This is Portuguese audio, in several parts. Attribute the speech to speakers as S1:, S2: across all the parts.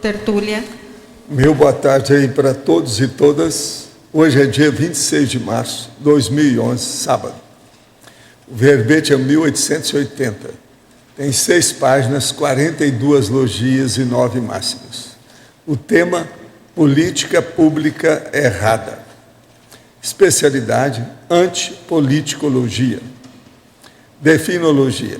S1: tertúlia.
S2: Meu boa tarde aí para todos e todas. Hoje é dia 26 de março de 2011, sábado. O verbete é 1880. Tem 6 páginas, 42 logias e 9 máximos. O tema, política pública errada. Especialidade, antipoliticologia. Definologia.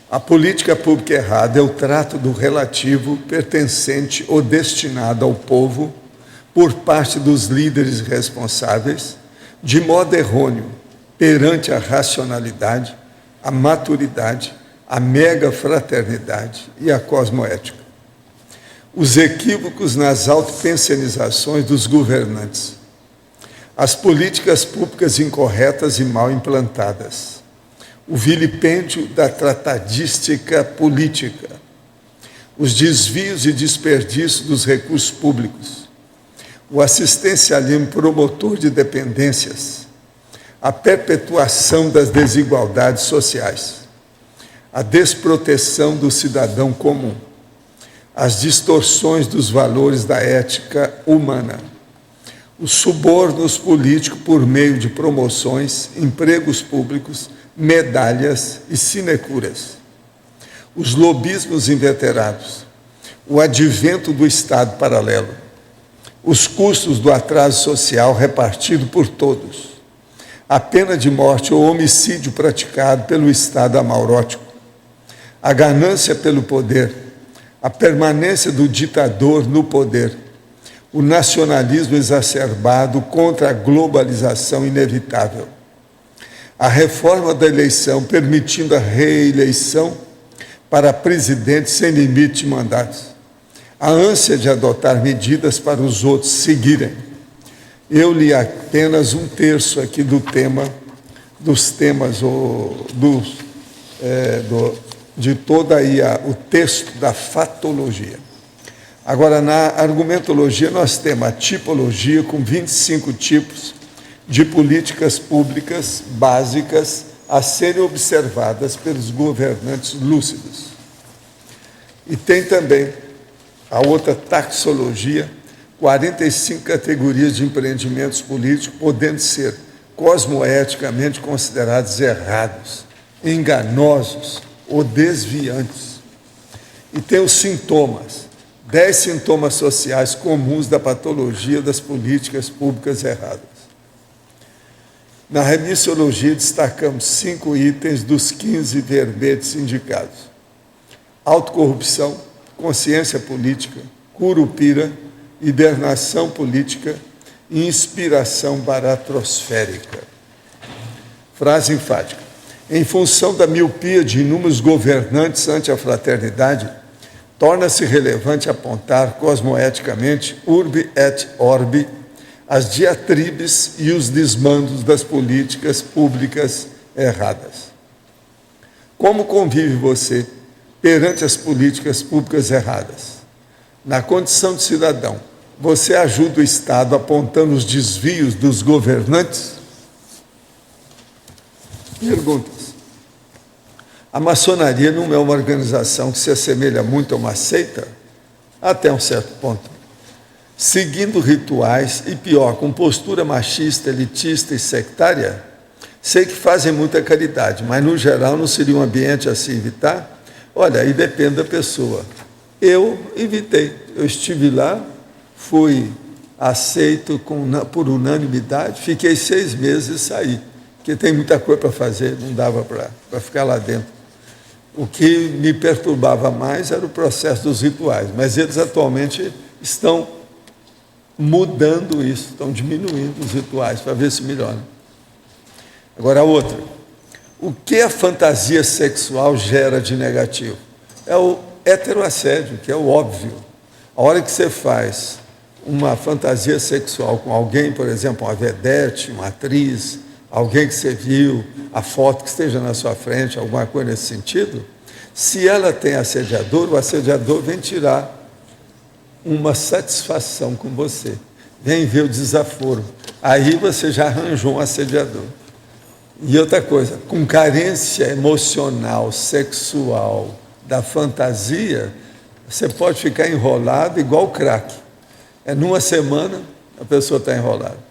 S2: A política pública errada é o trato do relativo, pertencente ou destinado ao povo, por parte dos líderes responsáveis, de modo errôneo, perante a racionalidade, a maturidade, a megafraternidade e a cosmoética. Os equívocos nas autopensionizações dos governantes. As políticas públicas incorretas e mal implantadas. O vilipêndio da tratadística política, os desvios e desperdícios dos recursos públicos, o assistencialismo promotor de dependências, a perpetuação das desigualdades sociais, a desproteção do cidadão comum, as distorções dos valores da ética humana, os subornos políticos por meio de promoções, empregos públicos, medalhas e sinecuras, os lobismos inveterados, o advento do Estado paralelo, os custos do atraso social repartido por todos, a pena de morte ou homicídio praticado pelo Estado amaurótico, a ganância pelo poder, a permanência do ditador no poder, o nacionalismo exacerbado contra a globalização inevitável, a reforma da eleição, permitindo a reeleição para presidente sem limite de mandatos. A ânsia de adotar medidas para os outros seguirem. Eu li apenas um terço aqui do tema, dos temas, de todo aí o texto da fatologia. Agora, na argumentologia, nós temos a tipologia com 25 tipos de políticas públicas básicas a serem observadas pelos governantes lúcidos. E tem também a outra taxologia, 45 categorias de empreendimentos políticos, podendo ser cosmoeticamente considerados errados, enganosos ou desviantes. E tem os sintomas, 10 sintomas sociais comuns da patologia das políticas públicas erradas. Na remissiologia, destacamos 5 itens dos 15 verbetes indicados. Autocorrupção, consciência política, curupira, hibernação política e inspiração baratrosférica. Frase enfática. Em função da miopia de inúmeros governantes ante a fraternidade, torna-se relevante apontar cosmoeticamente, urbi et orbi, as diatribes e os desmandos das políticas públicas erradas. Como convive você perante as políticas públicas erradas? Na condição de cidadão, você ajuda o Estado apontando os desvios dos governantes? Perguntas. A maçonaria não é uma organização que se assemelha muito a uma seita? Até um certo ponto. Seguindo rituais e, pior, com postura machista, elitista e sectária, sei que fazem muita caridade, mas, no geral, não seria um ambiente a se evitar? Olha, aí depende da pessoa. Eu evitei. Eu estive lá, fui aceito por unanimidade, fiquei 6 meses e saí, porque tem muita coisa para fazer, não dava para ficar lá dentro. O que me perturbava mais era o processo dos rituais, mas eles atualmente estão mudando isso, estão diminuindo os rituais para ver se melhora. Agora, a outra. O que a fantasia sexual gera de negativo? É o heteroassédio, que é o óbvio. A hora que você faz uma fantasia sexual com alguém, por exemplo, uma vedete, uma atriz, alguém que você viu, a foto que esteja na sua frente, alguma coisa nesse sentido, se ela tem assediador, o assediador vem tirar uma satisfação com você. Vem ver o desaforo. Aí você já arranjou um assediador. E outra coisa, com carência emocional, sexual, da fantasia, Você pode ficar enrolado igual crack. Numa semana, a pessoa está enrolada.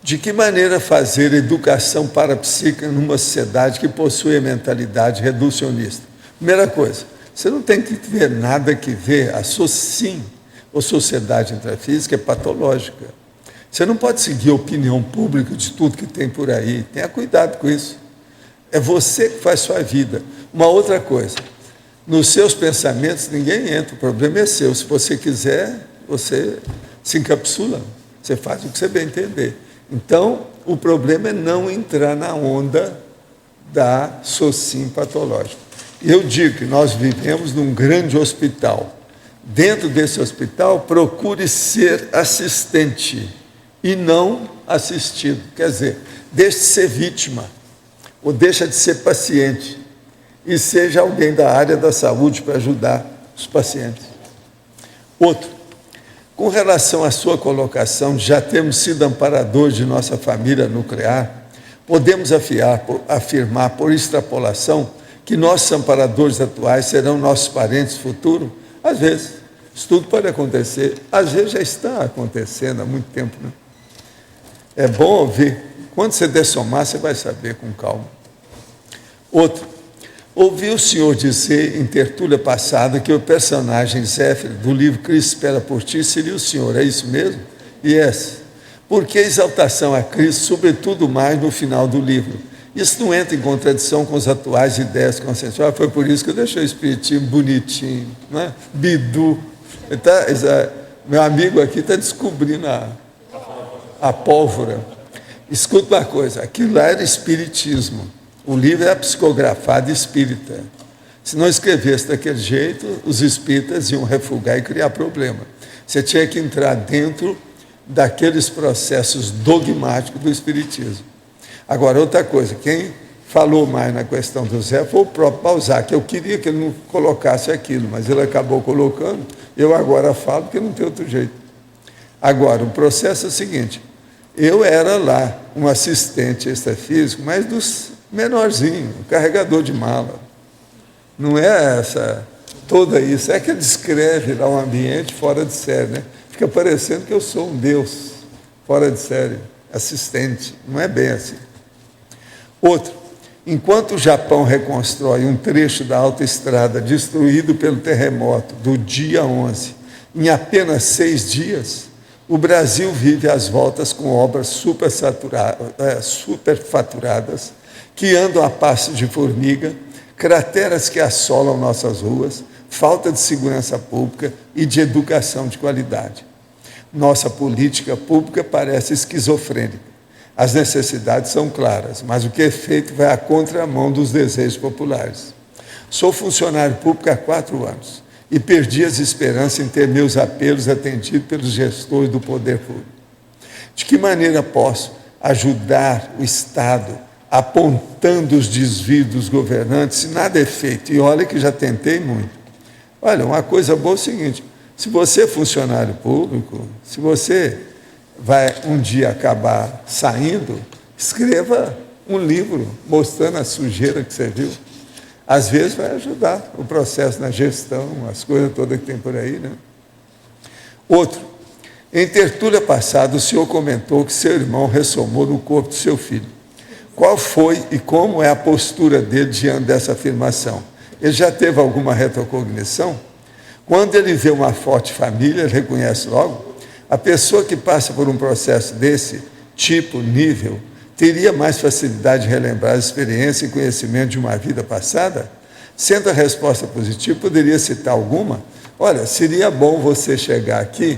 S2: De que maneira fazer educação parapsíquica numa sociedade que possui a mentalidade reducionista? Primeira coisa, você não tem que ver nada que ver a SOCIM, ou Sociedade Intrafísica, é patológica. Você não pode seguir a opinião pública de tudo que tem por aí. Tenha cuidado com isso. É você que faz sua vida. Uma outra coisa, nos seus pensamentos ninguém entra, o problema é seu. Se você quiser, você se encapsula, você faz o que você bem entender. Então, o problema é não entrar na onda da SOCIM patológica. Eu digo que nós vivemos num grande hospital. Dentro desse hospital, procure ser assistente e não assistido. Quer dizer, deixe de ser vítima, ou deixa de ser paciente, e seja alguém da área da saúde para ajudar os pacientes. Outro, com relação à sua colocação, já temos sido amparadores de nossa família nuclear, podemos afirmar por extrapolação que nossos amparadores atuais serão nossos parentes futuros? Às vezes, isso tudo pode acontecer, às vezes já está acontecendo há muito tempo, né? É bom ouvir. Quando você dessomar, você vai saber com calma. Outro, ouvi o senhor dizer em tertúlia passada que o personagem Zéfiro do livro Cristo Espera por Ti seria o senhor, é isso mesmo? Yes. Por que exaltação a Cristo, sobretudo mais no final do livro? Isso não entra em contradição com as atuais ideias consensuais. Foi por isso que eu deixei o espiritismo bonitinho, né? Bidu. Meu amigo aqui está descobrindo a pólvora. Escuta uma coisa, aquilo lá era espiritismo. O livro é psicografado espírita. Se não escrevesse daquele jeito, os espíritas iam refugar e criar problema. Você tinha que entrar dentro daqueles processos dogmáticos do espiritismo. Agora, outra coisa, quem falou mais na questão do Zé foi o próprio Balzac. Eu queria que ele não colocasse aquilo, mas ele acabou colocando. Eu agora falo porque não tem outro jeito. Agora, o processo é o seguinte, eu era lá um assistente extrafísico, mas dos menorzinhos, um carregador de mala. Não é essa, toda isso, é que ele descreve lá um ambiente fora de série, né? Fica parecendo que eu sou um Deus fora de série, assistente, não é bem assim. Outro, enquanto o Japão reconstrói um trecho da autoestrada destruído pelo terremoto do dia 11, em apenas 6 dias, o Brasil vive às voltas com obras superfaturadas, que andam a passo de formiga, crateras que assolam nossas ruas, falta de segurança pública e de educação de qualidade. Nossa política pública parece esquizofrênica. As necessidades são claras, mas o que é feito vai à contramão dos desejos populares. Sou funcionário público há 4 anos e perdi as esperanças em ter meus apelos atendidos pelos gestores do poder público. De que maneira posso ajudar o Estado apontando os desvios dos governantes se nada é feito? E olha que já tentei muito. Olha, uma coisa boa é o seguinte, se você é funcionário público, se você vai um dia acabar saindo, escreva um livro mostrando a sujeira que você viu. Às vezes vai ajudar o processo na gestão, as coisas todas que tem por aí, né? Outro, em tertúlia passada, o senhor comentou que seu irmão ressomou no corpo do seu filho. Qual foi e como é a postura dele diante dessa afirmação? Ele já teve alguma retrocognição? Quando ele vê uma forte família, ele reconhece logo. A pessoa que passa por um processo desse tipo, nível, teria mais facilidade de relembrar a experiência e conhecimento de uma vida passada? Sendo a resposta positiva, poderia citar alguma? Olha, seria bom você chegar aqui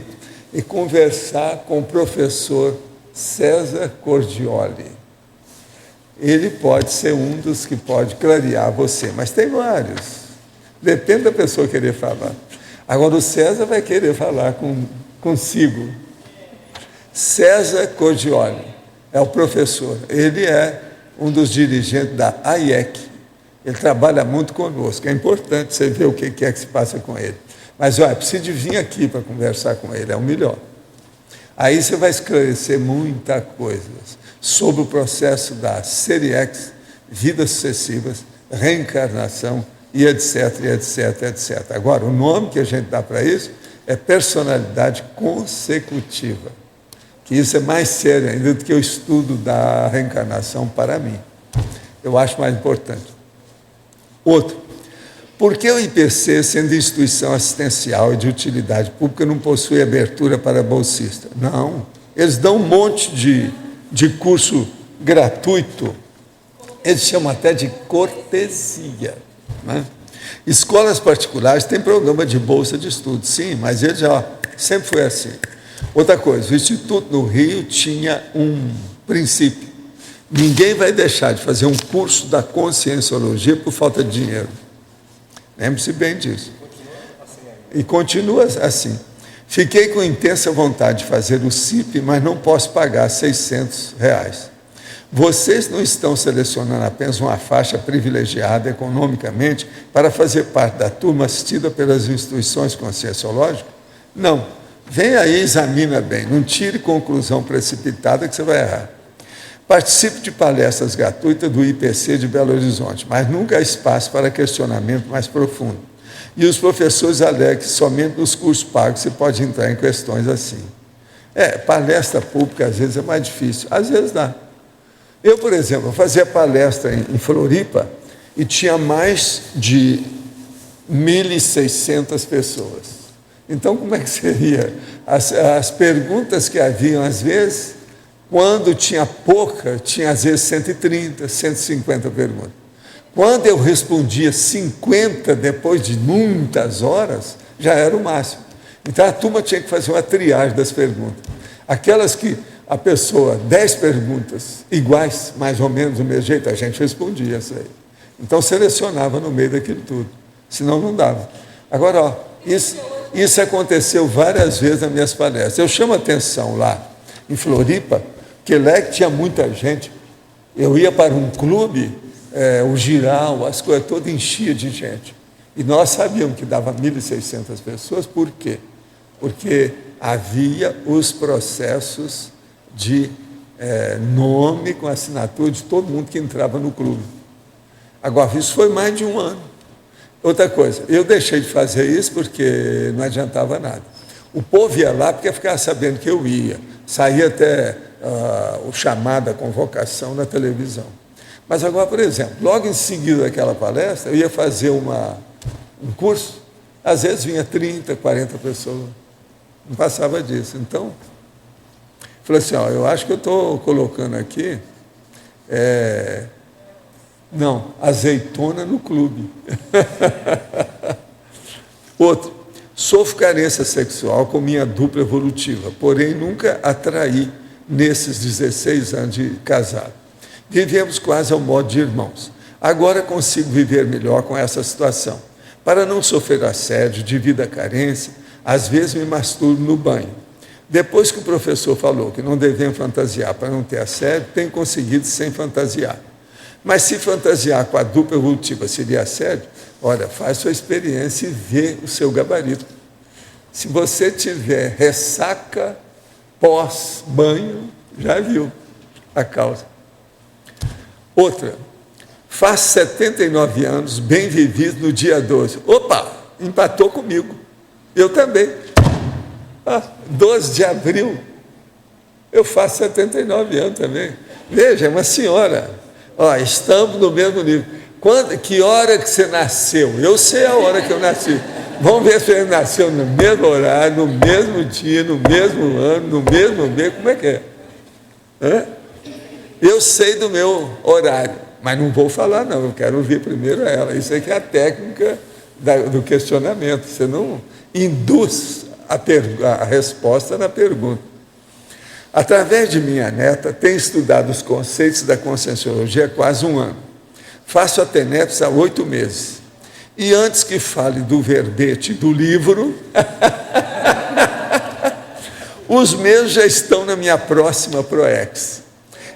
S2: e conversar com o professor César Cordioli. Ele pode ser um dos que pode clarear você, mas tem vários. Depende da pessoa querer falar. Agora, o César vai querer falar consigo. César Cordioli é o professor. Ele é um dos dirigentes da AIEC. Ele trabalha muito conosco. É importante você ver o que é que se passa com ele. Mas, olha, precisa de vir aqui para conversar com ele, é o melhor. Aí você vai esclarecer muita coisa sobre o processo da série X, vidas sucessivas, reencarnação, e etc, e etc, etc. Agora, o nome que a gente dá para isso é personalidade consecutiva, que isso é mais sério ainda do que o estudo da reencarnação para mim. Eu acho mais importante. Outro, por que o IPC, sendo instituição assistencial e de utilidade pública, não possui abertura para bolsista? Não, eles dão um monte de curso gratuito, eles chamam até de cortesia, né? Escolas particulares têm programa de bolsa de estudo, sim, mas ele já sempre foi assim. Outra coisa, o Instituto no Rio tinha um princípio: ninguém vai deixar de fazer um curso da conscienciologia por falta de dinheiro. Lembre-se bem disso. E continua assim. Fiquei com intensa vontade de fazer o CIP, mas não posso pagar R$600. Vocês não estão selecionando apenas uma faixa privilegiada economicamente para fazer parte da turma assistida pelas instituições conscienciológicas? Não. Vem aí e examina bem. Não tire conclusão precipitada que você vai errar. Participe de palestras gratuitas do IPC de Belo Horizonte, mas nunca há espaço para questionamento mais profundo. E os professores alegam que somente nos cursos pagos você pode entrar em questões assim. Palestra pública às vezes é mais difícil, às vezes dá. Eu, por exemplo, eu fazia palestra em Floripa e tinha mais de 1.600 pessoas. Então, como é que seria? As perguntas que haviam, às vezes, quando tinha pouca, tinha às vezes 130, 150 perguntas. Quando eu respondia 50 depois de muitas horas, já era o máximo. Então, a turma tinha que fazer uma triagem das perguntas. Aquelas que a pessoa, 10 perguntas iguais, mais ou menos do mesmo jeito, a gente respondia isso aí. Então, selecionava no meio daquilo tudo, senão não dava. Agora, isso aconteceu várias vezes nas minhas palestras. Eu chamo a atenção lá em Floripa, que lá que tinha muita gente. Eu ia para um clube, o Giral, as coisas todas enchiam de gente. E nós sabíamos que dava 1.600 pessoas, por quê? Porque havia os processos de nome com assinatura de todo mundo que entrava no clube. Agora, isso foi mais de um ano. Outra coisa, eu deixei de fazer isso porque não adiantava nada. O povo ia lá porque ficava sabendo que eu ia. Saía até o chamado, a convocação na televisão. Mas agora, por exemplo, logo em seguida daquela palestra, eu ia fazer um curso, às vezes vinha 30, 40 pessoas. Não passava disso. Então, falei assim, eu acho que eu estou colocando aqui, azeitona no clube. Outro, sofro carência sexual com minha dupla evolutiva, porém nunca atraí nesses 16 anos de casado. Vivemos quase ao modo de irmãos. Agora consigo viver melhor com essa situação. Para não sofrer assédio devido à carência, às vezes me masturbo no banho. Depois que o professor falou que não devemos fantasiar para não ter assédio, tenho conseguido sem fantasiar. Mas se fantasiar com a dupla evolutiva seria assédio, olha, faz sua experiência e vê o seu gabarito. Se você tiver ressaca pós-banho, já viu a causa. Outra, faço 79 anos, bem vivido no dia 12. Opa, empatou comigo. Eu também. 12 de abril, eu faço 79 anos também. Veja, é uma senhora. Estamos no mesmo nível. Que hora que você nasceu? Eu sei a hora que eu nasci. Vamos ver se ele nasceu no mesmo horário, no mesmo dia, no mesmo ano, no mesmo mês. Como é que é? Eu sei do meu horário, mas não vou falar não, eu quero ouvir primeiro ela. Isso aí que é a técnica do questionamento. Você não induz a resposta na pergunta. Através de minha neta, tenho estudado os conceitos da conscienciologia há quase um ano. Faço a TENEPS há 8 meses. E antes que fale do verbete do livro, os meus já estão na minha próxima PROEX.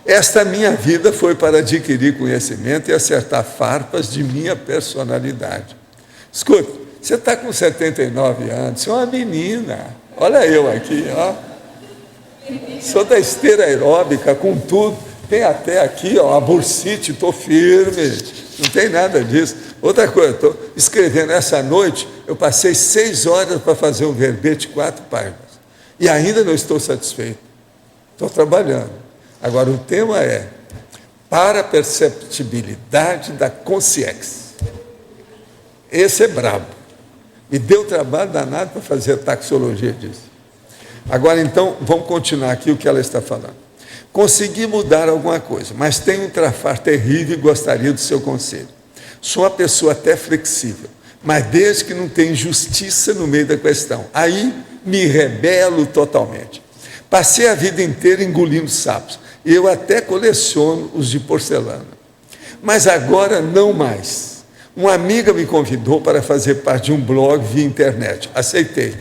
S2: Esta minha vida foi para adquirir conhecimento e acertar farpas de minha personalidade. Escuta, você está com 79 anos, você é uma menina. Olha eu aqui, Sou da esteira aeróbica, com tudo. Tem até aqui, a bursite, estou firme. Não tem nada disso. Outra coisa, estou escrevendo essa noite, eu passei 6 horas para fazer um verbete, 4 páginas. E ainda não estou satisfeito. Estou trabalhando. Agora, o tema é para a perceptibilidade da consciência. Esse é brabo. E deu trabalho danado para fazer a taxologia disso. Agora, então, vamos continuar aqui o que ela está falando. Consegui mudar alguma coisa, mas tenho um trafar terrível e gostaria do seu conselho. Sou uma pessoa até flexível, mas desde que não tem justiça no meio da questão. Aí me rebelo totalmente. Passei a vida inteira engolindo sapos. Eu até coleciono os de porcelana. Mas agora não mais. Uma amiga me convidou para fazer parte de um blog via internet. Aceitei.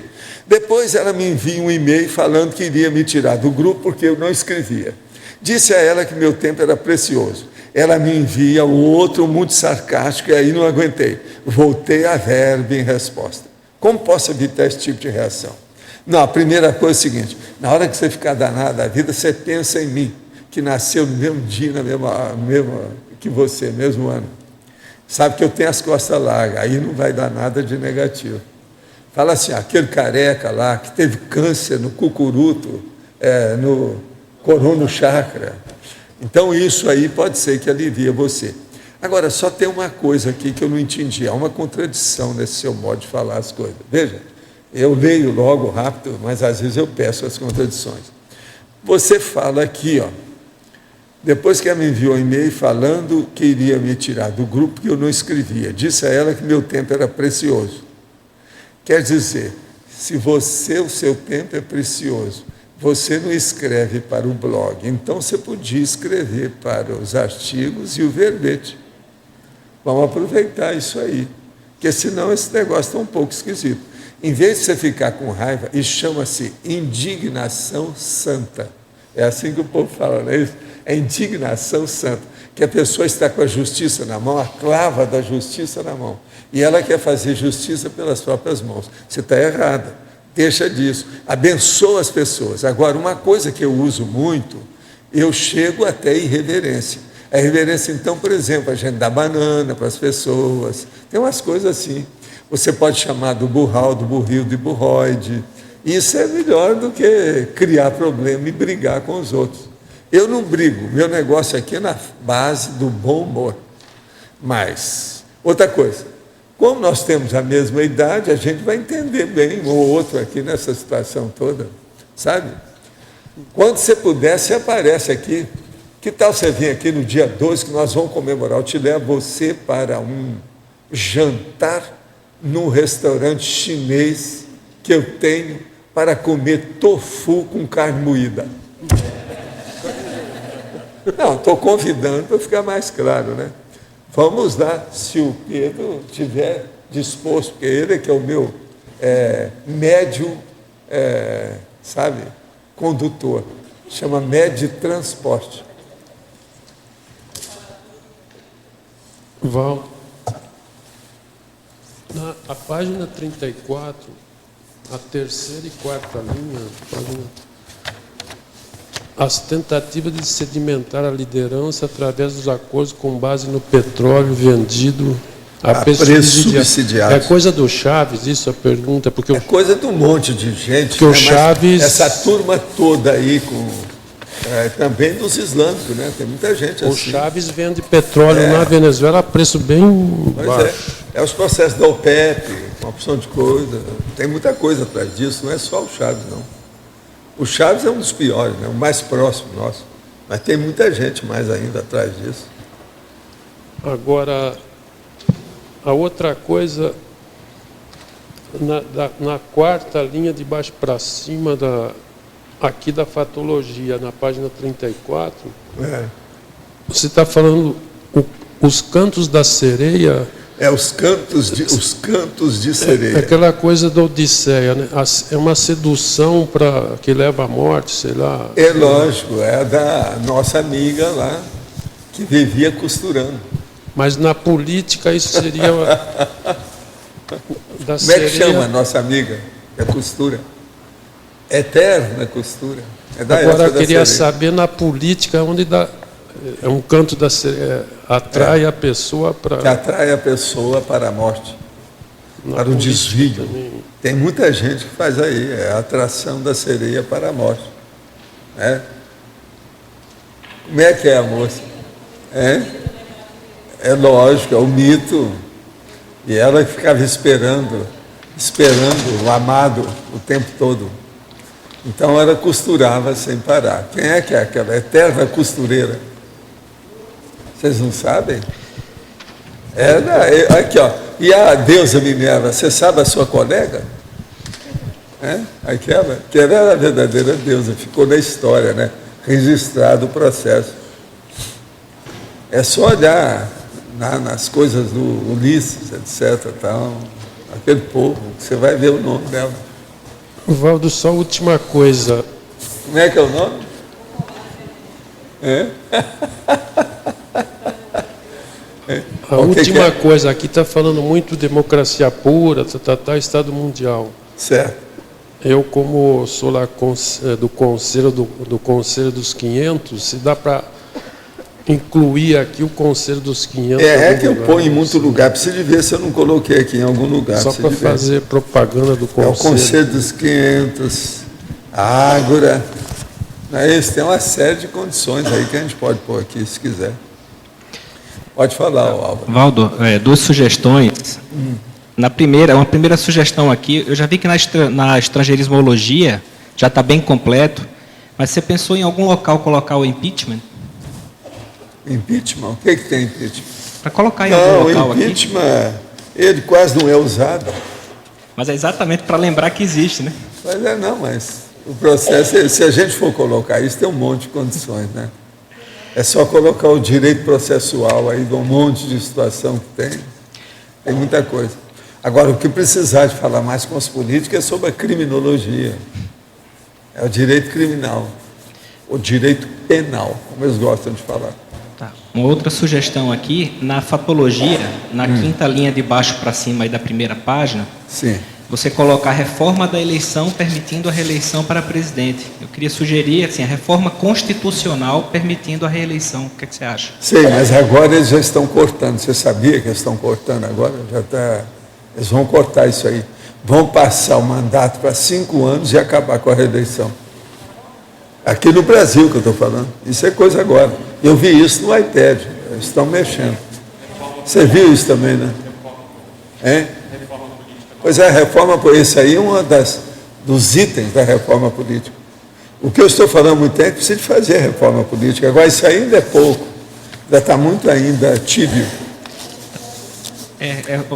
S2: Depois ela me envia um e-mail falando que iria me tirar do grupo porque eu não escrevia. Disse a ela que meu tempo era precioso. Ela me envia um outro muito sarcástico e aí não aguentei. Voltei a verba em resposta. Como posso evitar esse tipo de reação? Não, a primeira coisa é o seguinte, na hora que você ficar danado da vida, você pensa em mim, que nasceu no mesmo dia, na mesma que você, mesmo ano. Sabe que eu tenho as costas largas, aí não vai dar nada de negativo. Fala assim, aquele careca lá, que teve câncer no cucuruto, no corono chakra. Então isso aí pode ser que alivie você. Agora, só tem uma coisa aqui que eu não entendi, há uma contradição nesse seu modo de falar as coisas. Veja, eu leio logo rápido, mas às vezes eu peço as contradições. Você fala aqui, ó, depois que ela me enviou um e-mail falando que iria me tirar do grupo que eu não escrevia, disse a ela que meu tempo era precioso. Quer dizer, se o seu tempo é precioso, você não escreve para o blog, então você podia escrever para os artigos e o verbete. Vamos aproveitar isso aí, porque senão esse negócio está um pouco esquisito. Em vez de você ficar com raiva, isso chama-se indignação santa. É assim que o povo fala, não é isso? É indignação santa, que a pessoa está com a justiça na mão, a clava da justiça na mão, e ela quer fazer justiça pelas próprias mãos. Você está errada. Deixa disso, abençoa as pessoas. Agora, uma coisa que eu uso muito, eu chego até irreverência. A irreverência, então, por exemplo, a gente dá banana para as pessoas, tem umas coisas assim. Você pode chamar do burral, do burril, de burroide. Isso é melhor do que criar problema e brigar com os outros. Eu não brigo, meu negócio aqui é na base do bom humor. Mas, outra coisa, como nós temos a mesma idade, a gente vai entender bem um ou outro aqui nessa situação toda, sabe? Quando você puder, você aparece aqui. Que tal você vir aqui no dia 12, que nós vamos comemorar? Eu te levo você para um jantar num restaurante chinês que eu tenho para comer tofu com carne moída. Não, estou convidando para ficar mais claro, né? Vamos lá, se o Pedro estiver disposto, porque ele é que é o meu médio, sabe, condutor. Chama médio de transporte.
S1: Val, na página 34, a terceira e quarta linha, as tentativas de sedimentar a liderança através dos acordos com base no petróleo vendido a preço subsidiado. É coisa do Chaves, isso a pergunta? Porque
S2: é coisa de um monte de gente.
S1: Porque o Chaves...
S2: Essa turma toda aí, também dos islâmicos, né? Tem muita gente assim.
S1: O Chaves vende petróleo na Venezuela a preço bem baixo.
S2: É os processos da OPEP, uma opção de coisa. Tem muita coisa atrás disso, não é só o Chaves, não. O Chaves é um dos piores, né? O mais próximo nosso. Mas tem muita gente mais ainda atrás disso.
S1: Agora, a outra coisa, na quarta linha de baixo para cima, aqui da fatologia, na página 34, você está falando os cantos da sereia...
S2: os cantos de sereia.
S1: É aquela coisa da Odisseia, né? É uma sedução que leva à morte, sei lá.
S2: É lógico, é da nossa amiga lá, que vivia costurando.
S1: Mas na política isso seria...
S2: Como é que chama a nossa amiga? É costura. Eterna costura. É da
S1: Agora, eu
S2: época
S1: queria
S2: da sereia.
S1: saber na política onde É um canto da sereia, atrai a pessoa para...
S2: Que atrai a pessoa para a morte, para o desvio. Também. Tem muita gente que faz aí, é a atração da sereia para a morte. Né? Como é que é a moça? É lógico, é o mito. E ela ficava esperando o amado o tempo todo. Então ela costurava sem parar. Quem é que é aquela eterna costureira? Vocês não sabem? Aqui, ó. E a deusa Minerva, você sabe a sua colega? Aquela, que era a verdadeira deusa, ficou na história, né? Registrado o processo. É só olhar nas coisas do Ulisses, etc. Tal, aquele povo, você vai ver o nome dela.
S1: Valdo, só a última coisa.
S2: Como é que é o nome?
S1: A última coisa, aqui está falando muito democracia pura, Estado Mundial.
S2: Certo.
S1: Eu, como sou lá do Conselho dos 500, se dá para incluir aqui o Conselho dos 500.
S2: É que eu ponho em muito lugar. Preciso de ver se eu não coloquei aqui em algum lugar.
S1: Só para fazer propaganda do Conselho.
S2: É o Conselho dos 500, a Ágora. Tem uma série de condições aí que a gente pode pôr aqui, se quiser. Pode falar, Álvaro.
S3: Valdo, duas sugestões. Uma primeira sugestão aqui, eu já vi que na estrangeirismologia já está bem completo, mas você pensou em algum local colocar o impeachment?
S2: Impeachment? O que tem impeachment?
S3: Para colocar em algum local aqui.
S2: Não, o impeachment, ele quase não é usado.
S3: Mas é exatamente para lembrar que existe, né?
S2: Mas o processo, se a gente for colocar isso, tem um monte de condições, né? É só colocar o direito processual aí de um monte de situação que tem muita coisa. Agora, o que precisar de falar mais com os políticos é sobre a criminologia. É o direito criminal, o direito penal, como eles gostam de falar.
S3: Tá. Uma outra sugestão aqui, na fatologia, na quinta linha de baixo para cima aí da primeira página,
S2: sim,
S3: você colocar a reforma da eleição permitindo a reeleição para presidente. Eu queria sugerir assim, a reforma constitucional permitindo a reeleição. O que você acha?
S2: Sei, mas agora eles já estão cortando. Você sabia que eles estão cortando agora? Eles vão cortar isso aí. Vão passar o mandato para 5 anos e acabar com a reeleição. Aqui no Brasil que eu estou falando. Isso é coisa agora. Eu vi isso no iPad. Eles estão mexendo. Você viu isso também, né? Pois é, a reforma, isso aí é um dos itens da reforma política. O que eu estou falando há muito tempo é que precisa de fazer a reforma política. Agora, isso ainda é pouco. Ainda está muito ainda tíbio.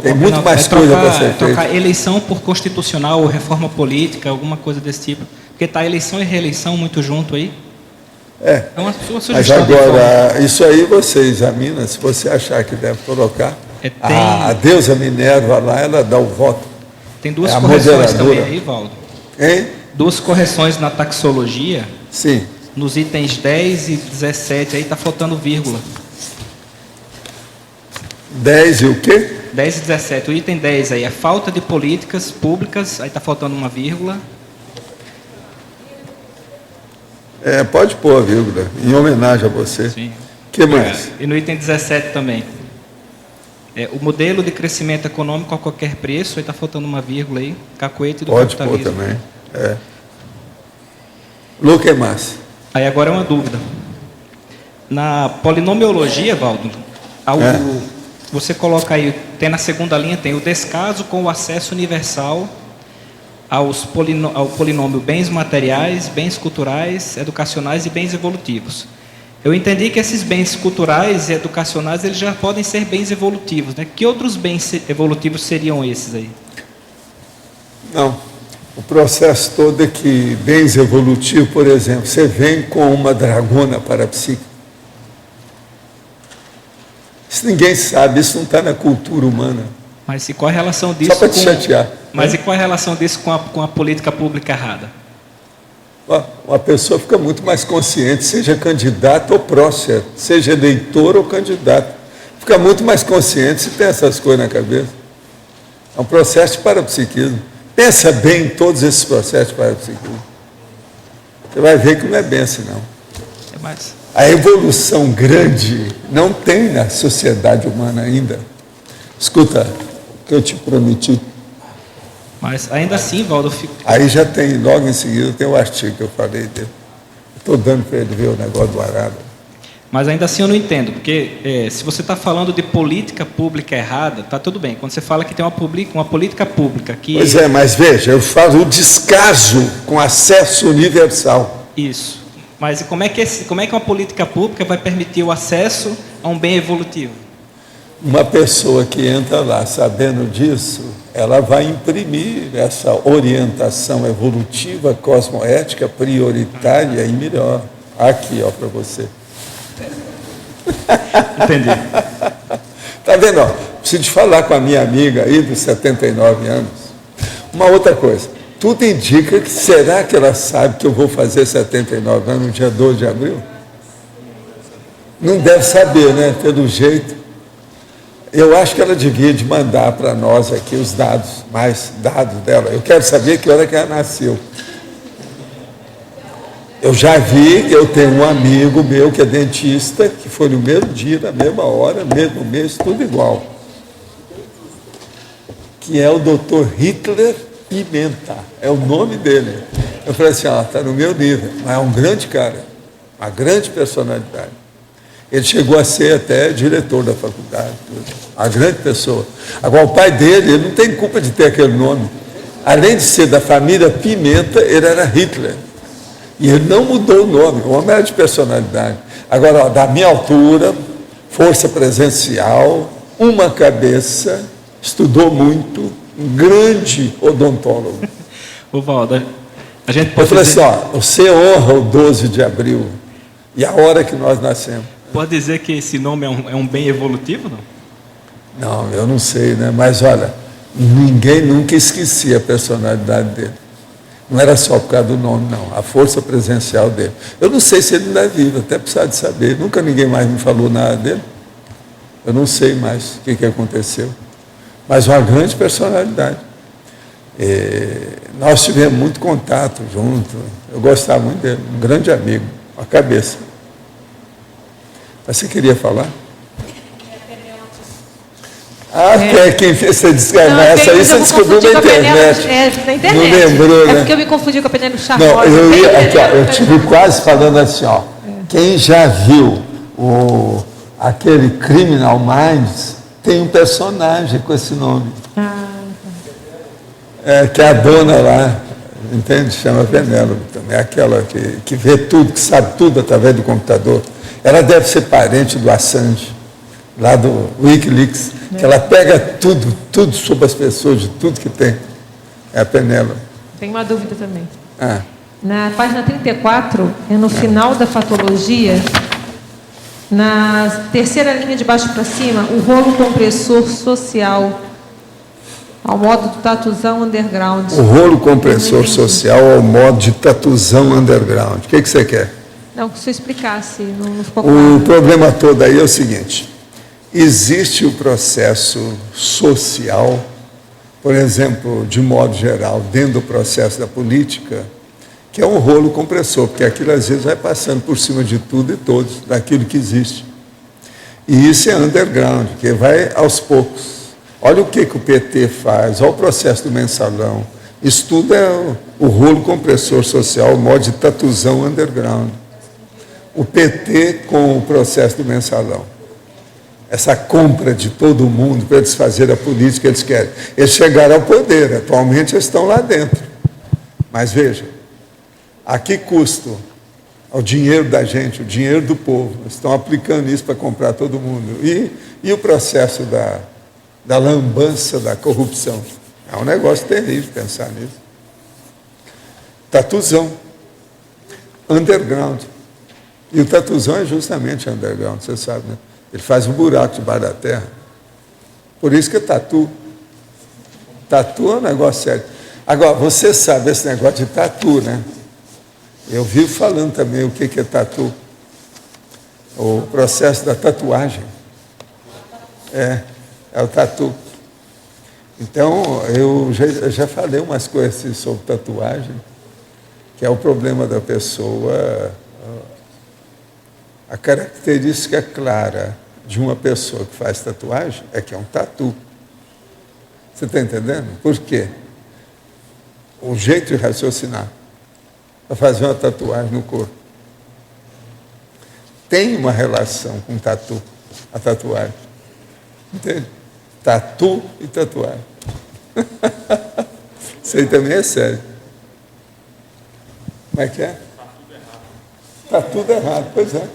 S2: Tem muito mais coisa para ser feita.
S3: Trocar eleição por constitucional ou reforma política, alguma coisa desse tipo. Porque está eleição e reeleição muito junto aí. É uma sua sugestão.
S2: Mas agora, isso aí você examina, se você achar que deve colocar. A deusa Minerva lá, ela dá o voto.
S3: Tem duas correções também aí, Valdo.
S2: Hein?
S3: Duas correções na taxologia.
S2: Sim.
S3: Nos itens 10 e 17, aí está faltando vírgula.
S2: 10 e o quê?
S3: 10 e 17. O item 10 aí é falta de políticas públicas, aí está faltando uma vírgula.
S2: Pode pôr a vírgula, em homenagem a você.
S3: Sim.
S2: O que mais?
S3: E no item 17 também. O modelo de crescimento econômico a qualquer preço, aí está faltando uma vírgula aí, cacoete do
S2: pode
S3: capitalismo.
S2: Pode pôr também. O que mais?
S3: Aí agora é uma dúvida. Na polinomiologia, Valdo, você coloca aí, tem na segunda linha, tem o descaso com o acesso universal ao polinômio bens materiais, bens culturais, educacionais e bens evolutivos. Eu entendi que esses bens culturais e educacionais eles já podem ser bens evolutivos, né? Que outros bens evolutivos seriam esses aí?
S2: Não. O processo todo é que bens evolutivos, por exemplo, você vem com uma dragona parapsíquica. Isso ninguém sabe, isso não está na cultura humana.
S3: Mas e qual a relação disso?
S2: Só para te chatear.
S3: Mas e qual a relação disso com a política pública errada?
S2: Uma pessoa fica muito mais consciente, seja candidato ou prócer, seja eleitor ou candidato. Fica muito mais consciente se tem essas coisas na cabeça. É um processo de parapsiquismo. Pensa bem em todos esses processos de parapsiquismo. Você vai ver que não é bem assim, não. A evolução grande não tem na sociedade humana ainda. Escuta, o que eu te prometi.
S3: Mas ainda assim, Valdo, eu fico...
S2: Aí já tem, logo em seguida, tem o artigo que eu falei dele. Estou dando para ele ver o negócio do arado.
S3: Mas ainda assim eu não entendo, porque se você está falando de política pública errada, tá tudo bem. Quando você fala que tem uma política pública que...
S2: Pois é, mas veja, eu falo o descaso com acesso universal.
S3: Isso. Mas como é que uma política pública vai permitir o acesso a um bem evolutivo?
S2: Uma pessoa que entra lá sabendo disso, ela vai imprimir essa orientação evolutiva, cosmoética, prioritária e melhor. Aqui, ó, para você.
S3: Entendi.
S2: Está vendo? Ó, preciso te falar com a minha amiga aí dos 79 anos. Uma outra coisa. Tudo indica que, será que ela sabe que eu vou fazer 79 anos no dia 12 de abril? Não deve saber, né? Pelo jeito. Eu acho que ela devia de mandar para nós aqui os dados, mais dados dela. Eu quero saber que hora que ela nasceu. Eu já vi, eu tenho um amigo meu que é dentista, que foi no mesmo dia, na mesma hora, mesmo mês, tudo igual. Que é o Dr. Hitler Pimenta, é o nome dele. Eu falei assim, está no meu nível, mas é um grande cara, uma grande personalidade. Ele chegou a ser até diretor da faculdade, uma grande pessoa. Agora, o pai dele, ele não tem culpa de ter aquele nome. Além de ser da família Pimenta, ele era Hitler. E ele não mudou o nome, o homem era de personalidade. Agora, ó, da minha altura, força presencial, uma cabeça, estudou muito, um grande odontólogo.
S3: Ô, Valdo, a gente pode
S2: Eu falei
S3: dizer...
S2: assim, ó, você honra o 12 de abril e a hora que nós nascemos.
S3: Pode dizer que esse nome é um bem evolutivo, não?
S2: Não, eu não sei, né? Mas olha, ninguém nunca esquecia a personalidade dele. Não era só por causa do nome, não. A força presencial dele. Eu não sei se ele ainda é vivo, até precisar de saber. Nunca ninguém mais me falou nada dele. Eu não sei mais o que aconteceu. Mas uma grande personalidade. Nós tivemos muito contato junto. Eu gostava muito dele, um grande amigo, uma cabeça. Mas você queria falar? Até quem fez você descarnar essa aí, você descobriu na internet.
S4: Na internet.
S2: Não lembrou, né?
S4: É porque eu me confundi com a Penélope
S2: Não,
S4: Charmosa.
S2: eu tive quase falando assim, ó. Quem já viu aquele Criminal Minds, tem um personagem com esse nome. Que é a dona lá, entende? Chama Penélope também. É aquela que vê tudo, que sabe tudo através do computador. Ela deve ser parente do Assange, lá do Wikileaks, que ela pega tudo sobre as pessoas, de tudo que tem. É a Penélope.
S4: Tem uma dúvida também.
S2: Ah.
S4: Na página 34, no final da fatologia, na terceira linha de baixo para cima, o rolo compressor social, ao modo do tatuzão underground.
S2: O rolo compressor social ao modo de tatuzão underground. O que você quer?
S4: Não, que você explicasse, não ficou claro.
S2: O problema todo aí é o seguinte: existe o processo social, por exemplo, de modo geral, dentro do processo da política, que é um rolo compressor, porque aquilo às vezes vai passando por cima de tudo e todos, daquilo que existe. E isso é underground, que vai aos poucos. Olha o que o PT faz, olha o processo do mensalão. Isso tudo é o rolo compressor social, o modo de tatuzão underground. O PT com o processo do mensalão. Essa compra de todo mundo para eles fazerem a política que eles querem. Eles chegaram ao poder, atualmente eles estão lá dentro. Mas veja, a que custo? O dinheiro da gente, o dinheiro do povo. Eles estão aplicando isso para comprar todo mundo. E o processo da lambança, da corrupção. É um negócio terrível pensar nisso. Tatuzão. Underground. E o tatuzão é justamente underground, você sabe, né? Ele faz um buraco debaixo da terra. Por isso que é tatu. Tatu é um negócio sério. Agora, você sabe esse negócio de tatu, né? Eu vivo falando também o que é tatu. O processo da tatuagem. É o tatu. Então, eu já falei umas coisas sobre tatuagem, que é o problema da pessoa A característica clara de uma pessoa que faz tatuagem é que é um tatu. Você está entendendo? Por quê? O jeito de raciocinar para fazer uma tatuagem no corpo tem uma relação com tatu, a tatuagem. Entende? Tatu e tatuagem. Isso aí também é sério. Como é que é? Está tudo errado, pois é.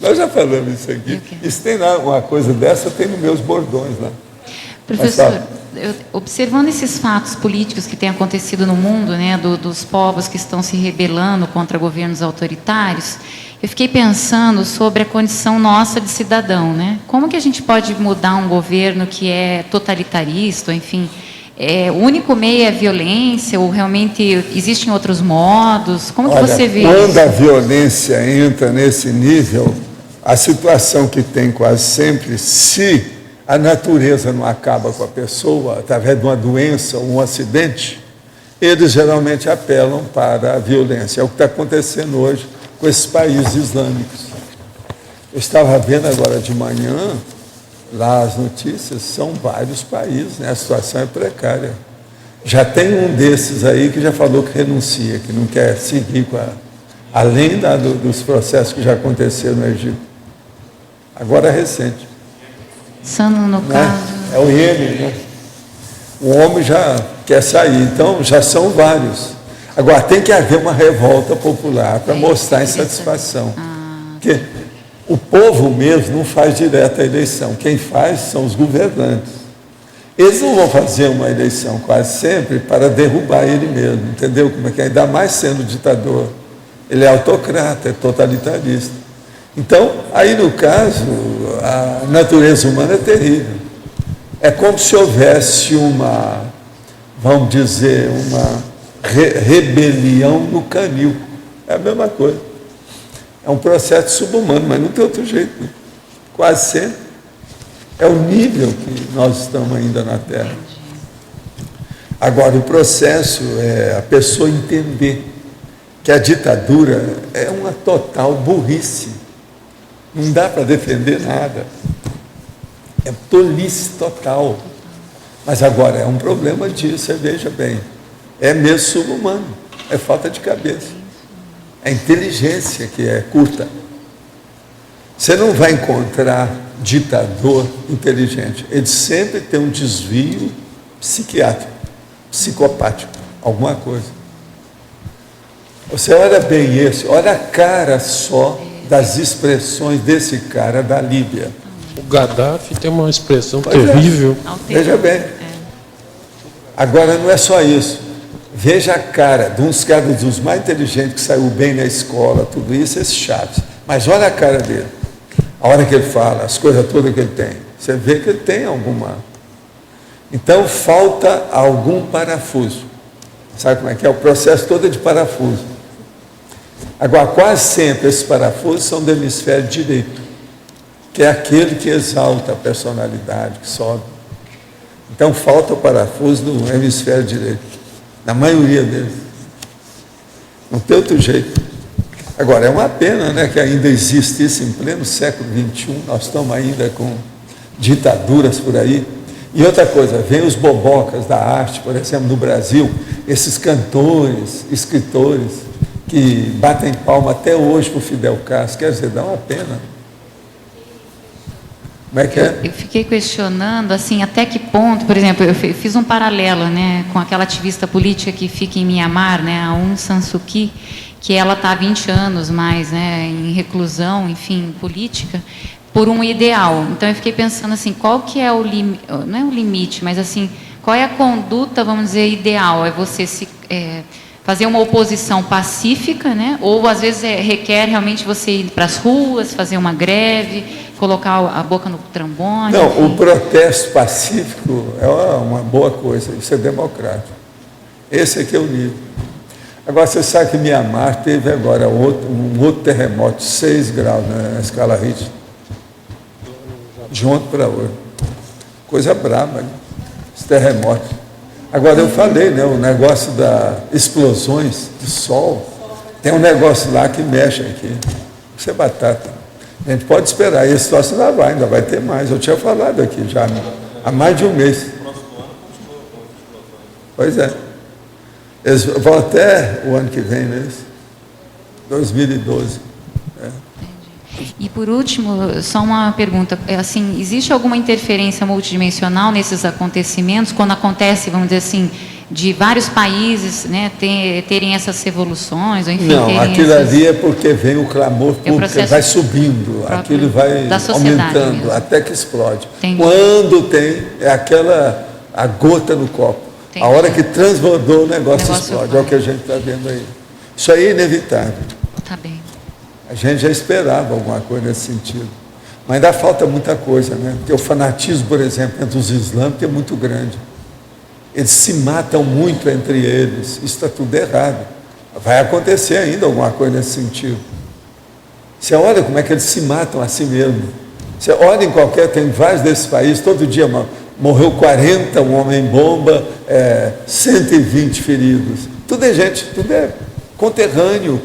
S2: Nós já falamos isso aqui. Isso tem lá, uma coisa dessa tem nos meus bordões lá.
S5: Professor, observando esses fatos políticos que têm acontecido no mundo, né, dos povos que estão se rebelando contra governos autoritários, eu fiquei pensando sobre a condição nossa de cidadão, né? Como que a gente pode mudar um governo que é totalitarista, enfim, o único meio é a violência, ou realmente existem outros modos? Como que você vê
S2: quando
S5: isso?
S2: a violência entra nesse nível, a situação que tem quase sempre, se a natureza não acaba com a pessoa, através de uma doença ou um acidente, eles geralmente apelam para a violência. É o que está acontecendo hoje com esses países islâmicos. Eu estava vendo agora de manhã, lá as notícias, são vários países, né? A situação é precária. Já tem um desses aí que já falou que renuncia, que não quer seguir além dos processos que já aconteceram no Egito. Agora é recente.
S5: Pensando no caso...
S2: É o Iêmen, né? O homem já quer sair, então já são vários. Agora tem que haver uma revolta popular para mostrar a insatisfação. Porque o povo mesmo não faz direto a eleição, quem faz são os governantes. Eles não vão fazer uma eleição quase sempre para derrubar ele mesmo, entendeu como é que é? Ainda mais sendo ditador. Ele é autocrata, é totalitarista. Então, aí no caso, a natureza humana é terrível. É como se houvesse uma, vamos dizer, uma rebelião no canil. É a mesma coisa. É um processo subhumano, mas não tem outro jeito. Né? Quase sempre. É o nível que nós estamos ainda na Terra. Agora, o processo é a pessoa entender que a ditadura é uma total burrice. Não dá para defender nada. É tolice total. Mas agora é um problema disso, você veja bem. É mesmo subhumano. É falta de cabeça. É inteligência que é curta. Você não vai encontrar ditador inteligente. Ele sempre tem um desvio psiquiátrico, psicopático, alguma coisa. Você olha bem esse, olha a cara só das expressões desse cara da Líbia.
S1: O Gaddafi tem uma expressão terrível.
S2: Veja bem. Agora, não é só isso. Veja a cara de uns caras dos mais inteligentes que saiu bem na escola, tudo isso, esse Chaves. Mas olha a cara dele. A hora que ele fala, as coisas todas que ele tem. Você vê que ele tem alguma. Então, falta algum parafuso. Sabe como é que é? O processo todo é de parafuso. Agora, quase sempre esses parafusos são do hemisfério direito, que é aquele que exalta a personalidade, que sobe. Então, falta o parafuso do hemisfério direito, na maioria deles. Não tem outro jeito. Agora, é uma pena, né, que ainda existe isso em pleno século XXI, nós estamos ainda com ditaduras por aí. E outra coisa, vem os bobocas da arte, por exemplo, no Brasil, esses cantores, escritores, que batem palma até hoje para o Fidel Castro, quer dizer, dá uma pena. Como é que é?
S5: Eu fiquei questionando, assim, até que ponto, por exemplo, eu fiz um paralelo, né, com aquela ativista política que fica em Mianmar, né, a Aung San Suu Kyi, que ela está há 20 anos mais, né, em reclusão, enfim, política, por um ideal. Então, eu fiquei pensando, assim, qual que é o limite, não é o limite, mas, assim, qual é a conduta, vamos dizer, ideal? É você fazer uma oposição pacífica, né? Ou às vezes requer realmente você ir para as ruas, fazer uma greve, colocar a boca no trombone.
S2: Não,
S5: enfim.
S2: o protesto pacífico é uma boa coisa, isso é democrático. Esse aqui é o nível. Agora, você sabe que Mianmar teve agora um outro terremoto, 6 graus, né, na escala Richter. De ontem para hoje. Coisa braba, né? Esse terremoto. Agora, eu falei, né, o negócio das explosões do Sol Tem um negócio lá que mexe aqui. Isso é batata. A gente pode esperar. E a situação ainda vai ter mais. Eu tinha falado aqui já há mais de um mês. Pois é. Eles vão até o ano que vem mesmo. 2012.
S5: E por último, só uma pergunta, assim, existe alguma interferência multidimensional nesses acontecimentos, quando acontece, vamos dizer assim, de vários países, né, terem essas revoluções, ou enfim...
S2: Não, aquilo ali é porque vem o clamor público, vai subindo, aquilo vai aumentando, mesmo. Até que explode. Entendi. Quando tem, a gota no copo. Entendi. A hora que transbordou, o negócio explode, é o que a gente está vendo aí. Isso aí é inevitável.
S5: Tá bem.
S2: A gente já esperava alguma coisa nesse sentido. Mas ainda falta muita coisa, né? Porque o fanatismo, por exemplo, entre os islâmicos é muito grande. Eles se matam muito entre eles. Isso está tudo errado. Vai acontecer ainda alguma coisa nesse sentido. Você olha como é que eles se matam a si mesmo. Você olha em tem vários desses países, todo dia morreu 40, um homem-bomba, 120 feridos. Tudo é gente, tudo é conterrâneo,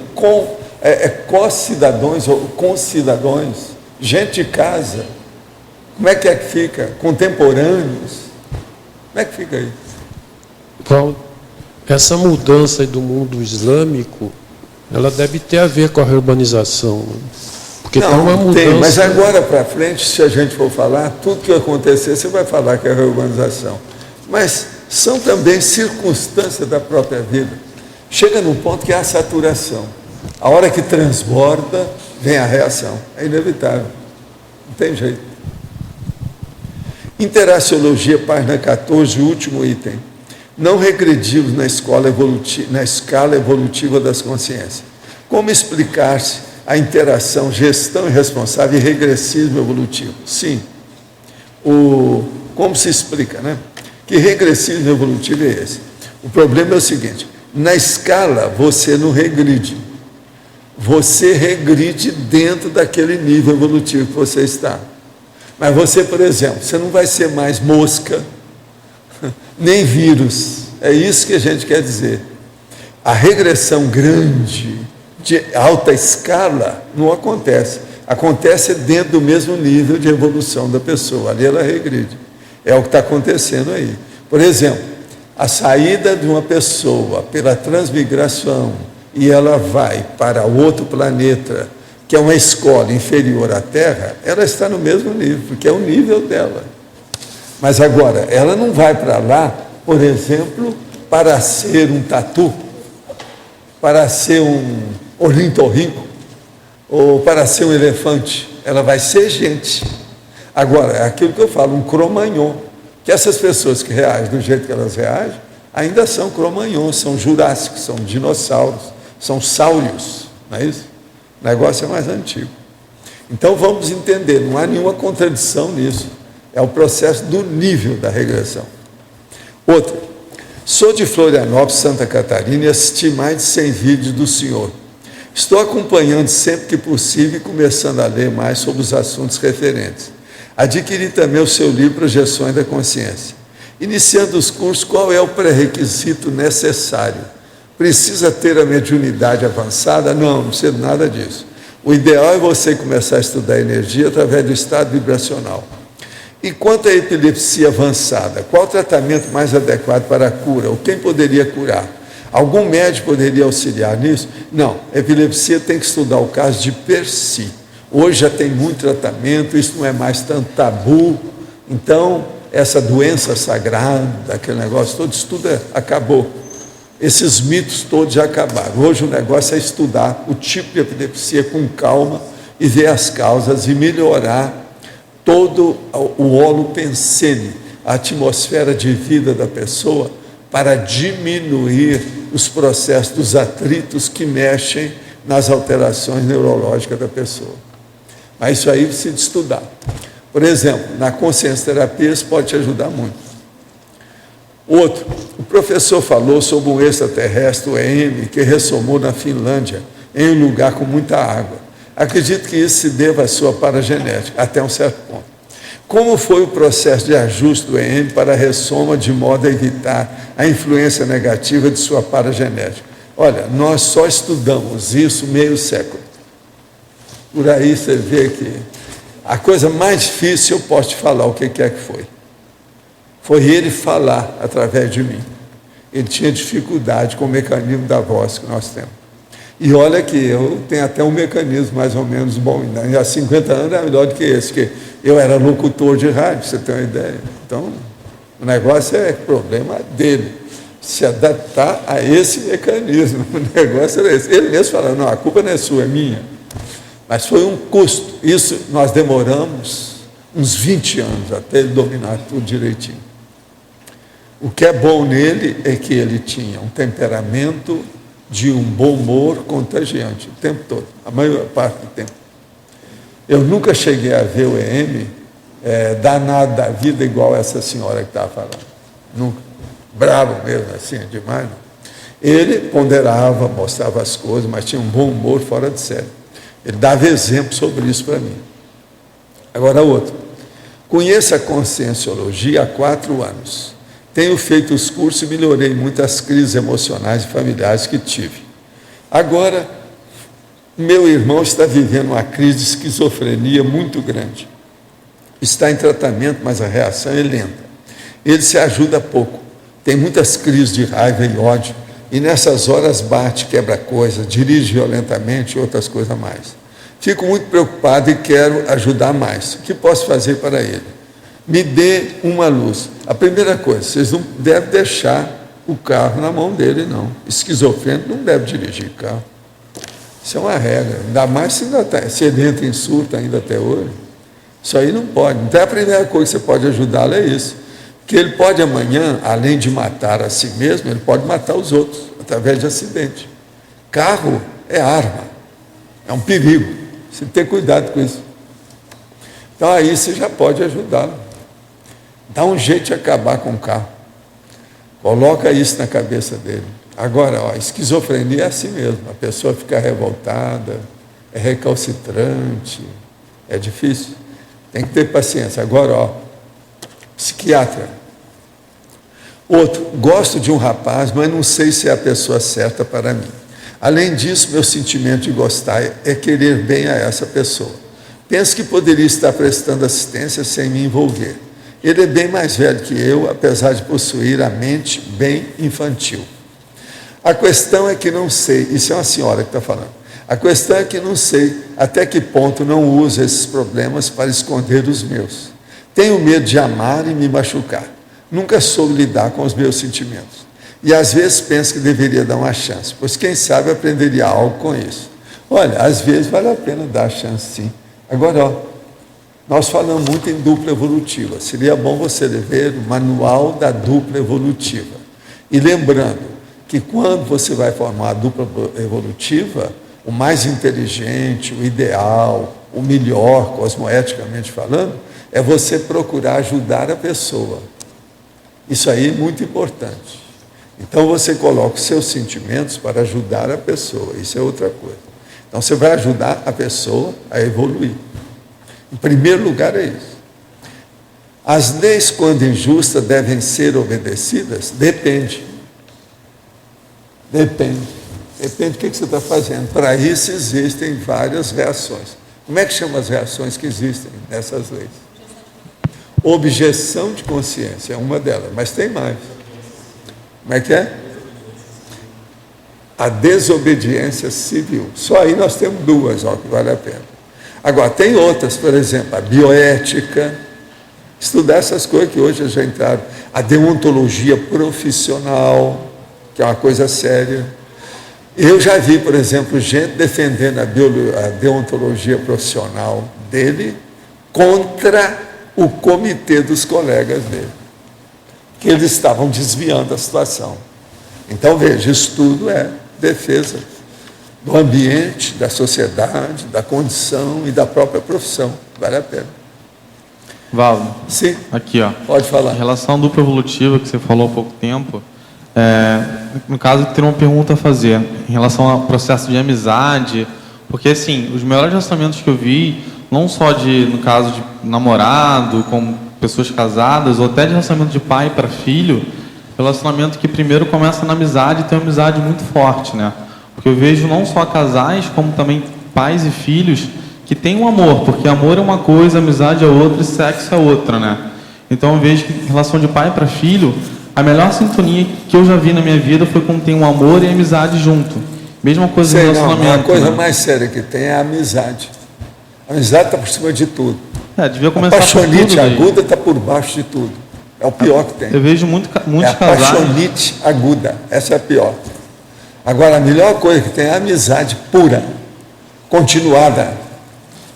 S2: co-cidadãos ou concidadãos, gente de casa. Como é que fica? Contemporâneos. Como é que fica aí?
S1: Paulo, essa mudança aí do mundo islâmico, ela deve ter a ver com a urbanização. Porque
S2: não,
S1: tem uma mudança. Tem,
S2: mas agora para frente, se a gente for falar, tudo que acontecer, você vai falar que é a reurbanização. Mas são também circunstâncias da própria vida. Chega num ponto que é a saturação. A hora que transborda, vem a reação. É inevitável. Não tem jeito. Interaciologia, página 14, último item. Não regredimos na escala evolutiva das consciências. Como explicar-se a interação, gestão irresponsável e regressismo evolutivo? Sim. Como se explica, né? Que regressismo evolutivo é esse? O problema é o seguinte: na escala você não regride. Você regride dentro daquele nível evolutivo que você está. Mas você, por exemplo, você não vai ser mais mosca, nem vírus. É isso que a gente quer dizer. A regressão grande, de alta escala, não acontece. Acontece dentro do mesmo nível de evolução da pessoa. Ali ela regride. É o que está acontecendo aí. Por exemplo, a saída de uma pessoa pela transmigração e ela vai para outro planeta, que é uma escola inferior à Terra, ela está no mesmo nível, porque é o nível dela. Mas agora, ela não vai para lá, por exemplo, para ser um tatu, para ser um ornitorrinco, ou para ser um elefante. Ela vai ser gente. Agora, é aquilo que eu falo, um cromagnon, que essas pessoas que reagem do jeito que elas reagem, ainda são cromagnons, são jurássicos, são dinossauros, são sáurios, não é isso? O negócio é mais antigo. Então vamos entender, não há nenhuma contradição nisso. É o processo do nível da regressão. Outra, sou de Florianópolis, Santa Catarina, e assisti mais de 100 vídeos do senhor. Estou acompanhando sempre que possível e começando a ler mais sobre os assuntos referentes. Adquiri também o seu livro Projeções da Consciência. Iniciando os cursos, qual é o pré-requisito necessário? Precisa ter a mediunidade avançada? Não, não precisa nada disso. O ideal é você começar a estudar energia através do estado vibracional. E quanto à epilepsia avançada, qual o tratamento mais adequado para a cura? Ou quem poderia curar? Algum médico poderia auxiliar nisso? Não, a epilepsia tem que estudar o caso de per si. Hoje já tem muito tratamento, isso não é mais tanto tabu. Então, essa doença sagrada, aquele negócio todo, isso tudo acabou. Esses mitos todos já acabaram. Hoje o negócio é estudar o tipo de epilepsia com calma e ver as causas e melhorar todo o holopensene, a atmosfera de vida da pessoa, para diminuir os processos dos atritos que mexem nas alterações neurológicas da pessoa. Mas isso aí precisa estudar. Por exemplo, na consciência terapia isso pode te ajudar muito. Outro, o professor falou sobre um extraterrestre, o EM, que ressomou na Finlândia, em um lugar com muita água. Acredito que isso se deva à sua paragenética, até um certo ponto. Como foi o processo de ajuste do EM para a ressoma, de modo a evitar a influência negativa de sua paragenética? Olha, nós só estudamos isso meio século. Por aí você vê que a coisa mais difícil, eu posso te falar o que é que foi. Foi ele falar através de mim. Ele tinha dificuldade com o mecanismo da voz que nós temos. E olha que eu tenho até um mecanismo mais ou menos bom. Há 50 anos é melhor do que esse, que eu era locutor de rádio, pra você ter uma ideia. Então, o negócio é problema dele, se adaptar a esse mecanismo. O negócio era esse. Ele mesmo falou, não, a culpa não é sua, é minha. Mas foi um custo. Isso nós demoramos uns 20 anos até ele dominar tudo direitinho. O que é bom nele é que ele tinha um temperamento de um bom humor contagiante o tempo todo, a maior parte do tempo. Eu nunca cheguei a ver o EM danado da vida igual essa senhora que estava falando. Nunca. Bravo mesmo, assim, demais. Não. Ele ponderava, mostrava as coisas, mas tinha um bom humor fora de série. Ele dava exemplo sobre isso para mim. Agora outro. Conheço a Conscienciologia há 4 anos. Tenho feito os cursos e melhorei muitas crises emocionais e familiares que tive. Agora, meu irmão está vivendo uma crise de esquizofrenia muito grande. Está em tratamento, mas a reação é lenta. Ele se ajuda pouco. Tem muitas crises de raiva e ódio. E nessas horas bate, quebra coisas, dirige violentamente e outras coisas mais. Fico muito preocupado e quero ajudar mais. O que posso fazer para ele? Me dê uma luz. A primeira coisa, vocês não devem deixar o carro na mão dele, não. Esquizofrênico não deve dirigir carro. Isso é uma regra. Ainda mais se ele entra em surto ainda até hoje. Isso aí não pode. Então a primeira coisa que você pode ajudá-lo é isso. Que ele pode amanhã, além de matar a si mesmo, ele pode matar os outros, através de acidente. Carro é arma. É um perigo. Você tem que ter cuidado com isso. Então aí você já pode ajudá-lo. Dá um jeito de acabar com o carro. Coloca isso na cabeça dele. Agora, ó, esquizofrenia é assim mesmo. A pessoa fica revoltada, é recalcitrante, é difícil. Tem que ter paciência. Agora, ó, psiquiatra. Outro, gosto de um rapaz, mas não sei se é a pessoa certa para mim. Além disso, meu sentimento de gostar é querer bem a essa pessoa. Penso que poderia estar prestando assistência sem me envolver. Ele é bem mais velho que eu, apesar de possuir a mente bem infantil. A questão é que não sei, isso é uma senhora que está falando, a questão é que não sei até que ponto não uso esses problemas para esconder os meus. Tenho medo de amar e me machucar. Nunca soube lidar com os meus sentimentos. E às vezes penso que deveria dar uma chance, pois quem sabe aprenderia algo com isso. Olha, às vezes vale a pena dar a chance, sim. Agora, ó, nós falamos muito em dupla evolutiva. Seria bom você ler o manual da dupla evolutiva. E lembrando que quando você vai formar a dupla evolutiva, o mais inteligente, o ideal, o melhor, cosmoeticamente falando, é você procurar ajudar a pessoa. Isso aí é muito importante. Então você coloca os seus sentimentos para ajudar a pessoa. Isso é outra coisa. Então você vai ajudar a pessoa a evoluir. Em primeiro lugar é isso. As leis, quando injustas, devem ser obedecidas? Depende. Depende do que você está fazendo. Para isso existem várias reações. Como é que chama as reações que existem nessas leis? Objeção de consciência é uma delas, mas tem mais. Como é que é? A desobediência civil. Só aí nós temos 2, ó, que vale a pena. Agora, tem outras, por exemplo, a bioética, estudar essas coisas que hoje já entraram, a deontologia profissional, que é uma coisa séria. Eu já vi, por exemplo, gente defendendo a deontologia profissional dele contra o comitê dos colegas dele, que eles estavam desviando a situação. Então, veja, estudo é defesa do ambiente, da sociedade, da condição e da própria profissão. Vale a pena.
S6: Valdo.
S2: Sim.
S6: Aqui, ó.
S2: Pode falar.
S6: Em relação à dupla evolutiva, que você falou há pouco tempo, no caso, tem uma pergunta a fazer em relação ao processo de amizade, porque, assim, os melhores relacionamentos que eu vi, não só no caso de namorado, com pessoas casadas, ou até de relacionamento de pai para filho, Relacionamento que primeiro começa na amizade e tem uma amizade muito forte, né? Porque eu vejo não só casais, como também pais e filhos que têm um amor, porque amor é uma coisa, amizade é outra e sexo é outra, né? Então eu vejo que em relação de pai para filho, a melhor sintonia que eu já vi na minha vida foi quando tem um amor e amizade junto. Mesma coisa em relacionamento.
S2: A coisa,
S6: né?
S2: mais séria que tem é a amizade. A amizade está por cima de tudo.
S6: Devia começar
S2: a paixonite
S6: por tudo,
S2: aguda está por baixo de tudo. É o pior que tem.
S6: Eu vejo muitos
S2: a
S6: casais.
S2: Paixonite aguda, essa é a pior. Agora, a melhor coisa que tem é a amizade pura, continuada.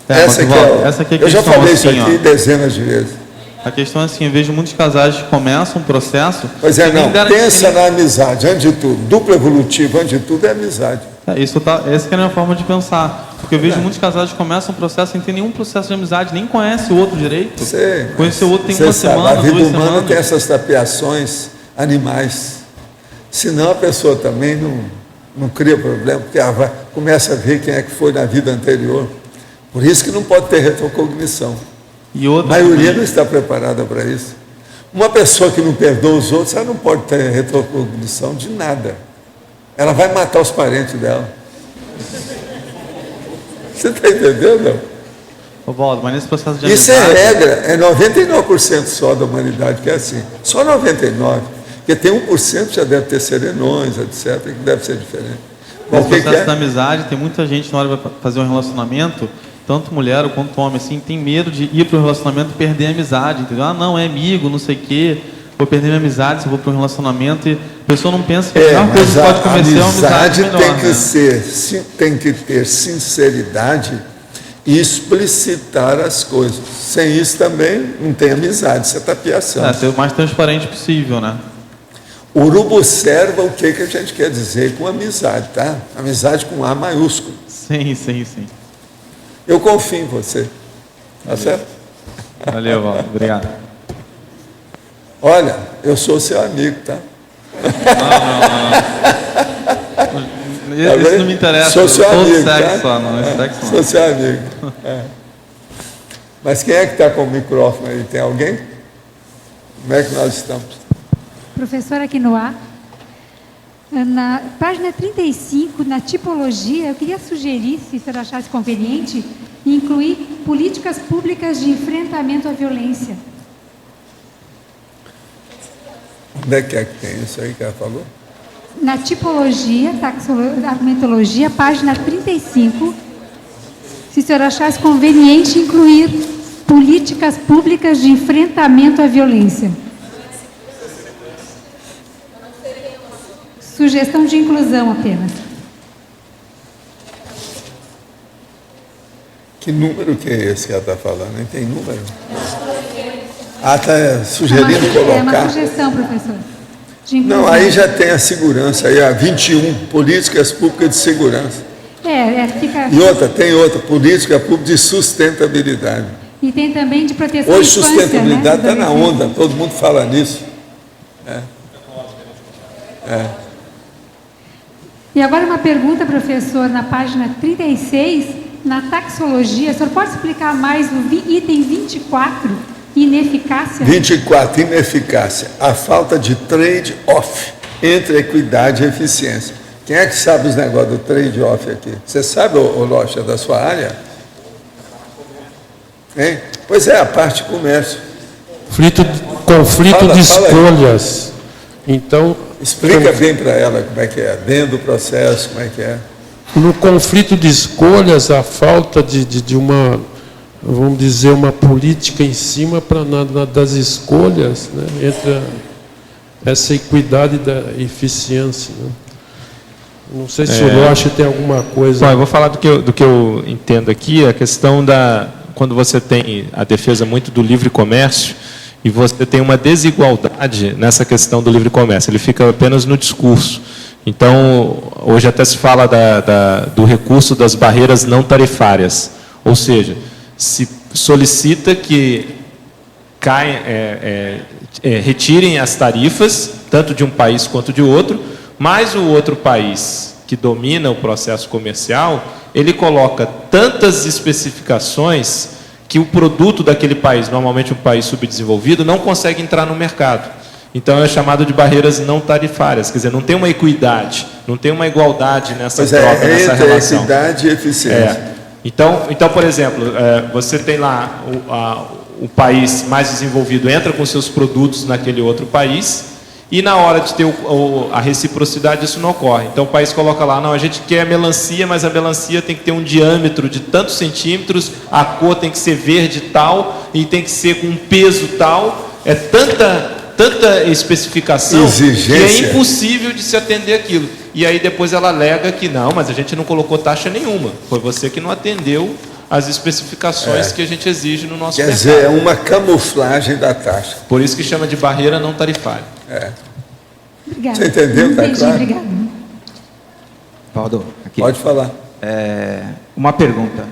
S2: Essa aqui
S6: essa aqui é a
S2: eu já
S6: questão,
S2: falei
S6: assim,
S2: isso aqui dezenas de vezes.
S6: A questão é assim, eu vejo muitos casais que começam um processo...
S2: Pois é, não, pensa na amizade, antes de tudo. Duplo evolutivo, antes de tudo, é amizade.
S6: Essa que é a minha forma de pensar. Porque eu vejo muitos casais que começam um processo sem ter nenhum processo de amizade, nem conhece o outro direito. Conhecer o outro tem uma semana, 2 semanas.
S2: A vida humana tem essas tapeações animais. Senão a pessoa também não cria problema, porque ela começa a ver quem é que foi na vida anterior. Por isso que não pode ter retrocognição. A maioria não está preparada para isso. Uma pessoa que não perdoa os outros, ela não pode ter retrocognição de nada. Ela vai matar os parentes dela. Você está entendendo?
S6: Valdo, mas nesse processo de amizade...
S2: Isso é regra, é 99% só da humanidade que é assim. Só 99%. Porque tem 1% que já deve ter serenões, etc., que deve ser diferente.
S6: Nesse processo da amizade, tem muita gente na hora de fazer um relacionamento, tanto mulher quanto homem, assim, tem medo de ir para o relacionamento e perder a amizade, entendeu? Ah, não, é amigo, não sei o quê, vou perder minha amizade se eu vou para um relacionamento, e a pessoa não pensa que a melhor coisa que pode começar é uma amizade melhor,
S2: tem que ter sinceridade e explicitar as coisas. Sem isso também não tem amizade, isso é tapiação.
S6: Ser o mais transparente possível, né?
S2: O urubu observa o que a gente quer dizer com amizade, tá? Amizade com A maiúsculo.
S6: Sim.
S2: Eu confio em você. Tá certo?
S6: Valeu, Valdo. Obrigado.
S2: Olha, eu sou seu amigo, tá?
S6: Não. Isso não me interessa.
S2: Sou seu amigo,
S6: tá? Sou
S2: seu amigo. Mas quem é que está com o microfone aí? Tem alguém? Como é que nós estamos?
S7: Professora Quinoa, na página 35, na tipologia, eu queria sugerir, se o senhor achasse conveniente, incluir políticas públicas de enfrentamento à violência.
S2: Onde é que tem isso aí que ela falou?
S7: Na tipologia, argumentologia, página 35, se o senhor achasse conveniente incluir políticas públicas de enfrentamento à violência. Sugestão de inclusão apenas.
S2: Que número que é esse que ela está falando? Nem tem número? Está sugerindo colocar.
S7: É uma sugestão, professor.
S2: Não, aí já tem a segurança, aí a 21, políticas públicas de segurança.
S7: Fica...
S2: E tem outra, política pública de sustentabilidade.
S7: E tem também de proteção
S2: Hoje sustentabilidade está na onda, todo mundo fala nisso.
S7: E agora uma pergunta, professor, na página 36, na taxologia, o senhor pode explicar mais o item 24, ineficácia?
S2: 24, ineficácia. A falta de trade-off entre equidade e eficiência. Quem é que sabe os negócios do trade-off aqui? Você sabe, ô Locha, da sua área? Hein? Pois é, a parte de comércio.
S1: Conflito de escolhas. Então...
S2: Explica bem para ela como é que é, dentro do processo, como é que é.
S1: No conflito de escolhas, a falta de uma, vamos dizer, uma política em cima das escolhas, né, entre essa equidade da eficiência. Né. Não sei se o Rocha tem alguma coisa...
S8: Bom, eu vou falar do que eu entendo aqui, a questão quando você tem a defesa muito do livre comércio, e você tem uma desigualdade nessa questão do livre comércio, ele fica apenas no discurso. Então, hoje até se fala do recurso das barreiras não tarifárias, ou seja, se solicita que retirem as tarifas, tanto de um país quanto de outro, mas o outro país que domina o processo comercial, ele coloca tantas especificações que o produto daquele país, normalmente um país subdesenvolvido, não consegue entrar no mercado. Então é chamado de barreiras não tarifárias, quer dizer, não tem uma equidade, não tem uma igualdade nessa
S2: Pois
S8: troca, nessa
S2: entre
S8: relação.
S2: equidade e eficiência.
S8: Então, por exemplo, você tem lá o país mais desenvolvido entra com seus produtos naquele outro país e na hora de ter a reciprocidade isso não ocorre. Então o país coloca lá, não, a gente quer melancia, mas a melancia tem que ter um diâmetro de tantos centímetros, a cor tem que ser verde tal e tem que ser com um peso tal. É tanta especificação
S2: exigência,
S8: que é impossível de se atender aquilo. E aí depois ela alega que não, mas a gente não colocou taxa nenhuma. Foi você que não atendeu as especificações que a gente exige no nosso mercado.
S2: Quer dizer, é uma camuflagem da taxa.
S8: Por isso que chama de barreira não tarifária.
S7: Obrigada.
S2: Você entendeu? Tá claro?
S7: Obrigada.
S9: Valdo, aqui.
S2: Pode falar.
S9: Uma pergunta.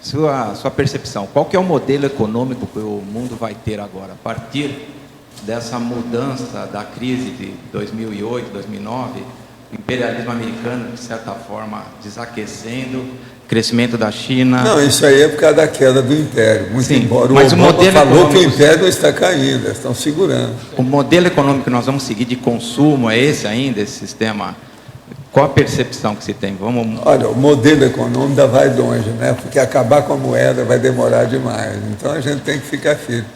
S9: Sua percepção, qual que é o modelo econômico que o mundo vai ter agora, a partir dessa mudança da crise de 2008, 2009, o imperialismo americano, de certa forma, desaquecendo, crescimento da China...
S2: Não, isso aí é por causa da queda do Império. Muito
S9: Sim,
S2: embora
S9: mas
S2: o Obama
S9: modelo
S2: falou que o
S9: econômico...
S2: Império não está caindo, eles estão segurando.
S9: O modelo econômico que nós vamos seguir de consumo é esse ainda, esse sistema... Qual a percepção que se tem?
S2: Olha, o modelo econômico ainda vai longe, né? Porque acabar com a moeda vai demorar demais. Então a gente tem que ficar firme.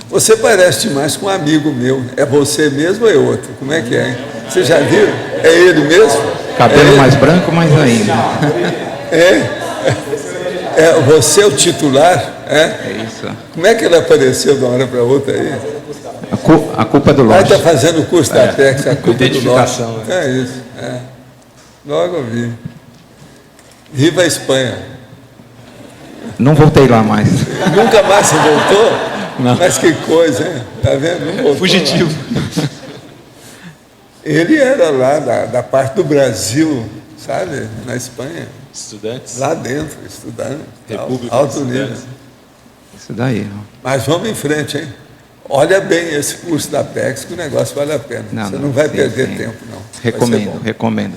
S2: Você parece demais com um amigo meu. É você mesmo ou é outro? Como é que é, hein? Você já viu? É ele mesmo?
S9: Cabelo mais branco, mais ainda.
S2: Você é o titular?
S9: É isso.
S2: Como é que ele apareceu de uma hora para outra aí?
S9: A culpa é do lote.
S2: Está fazendo o curso da Apex, a culpa é do lote.
S8: Identificação.
S2: É isso. Logo vi. Viva a Espanha.
S9: Não voltei lá mais.
S2: Nunca mais você voltou?
S8: Não.
S2: Mas que coisa, hein? Está vendo? Não voltou
S8: Fugitivo.
S2: lá. Ele era lá da parte do Brasil, sabe? Na Espanha.
S8: Estudantes.
S2: Lá dentro, estudando.
S8: República
S2: Alto
S8: de
S2: nível.
S8: Estudantes.
S9: Isso daí.
S2: Mas vamos em frente, hein? Olha bem esse curso da Apex, que o negócio vale a pena. Você não vai perder tempo, não.
S9: Recomendo.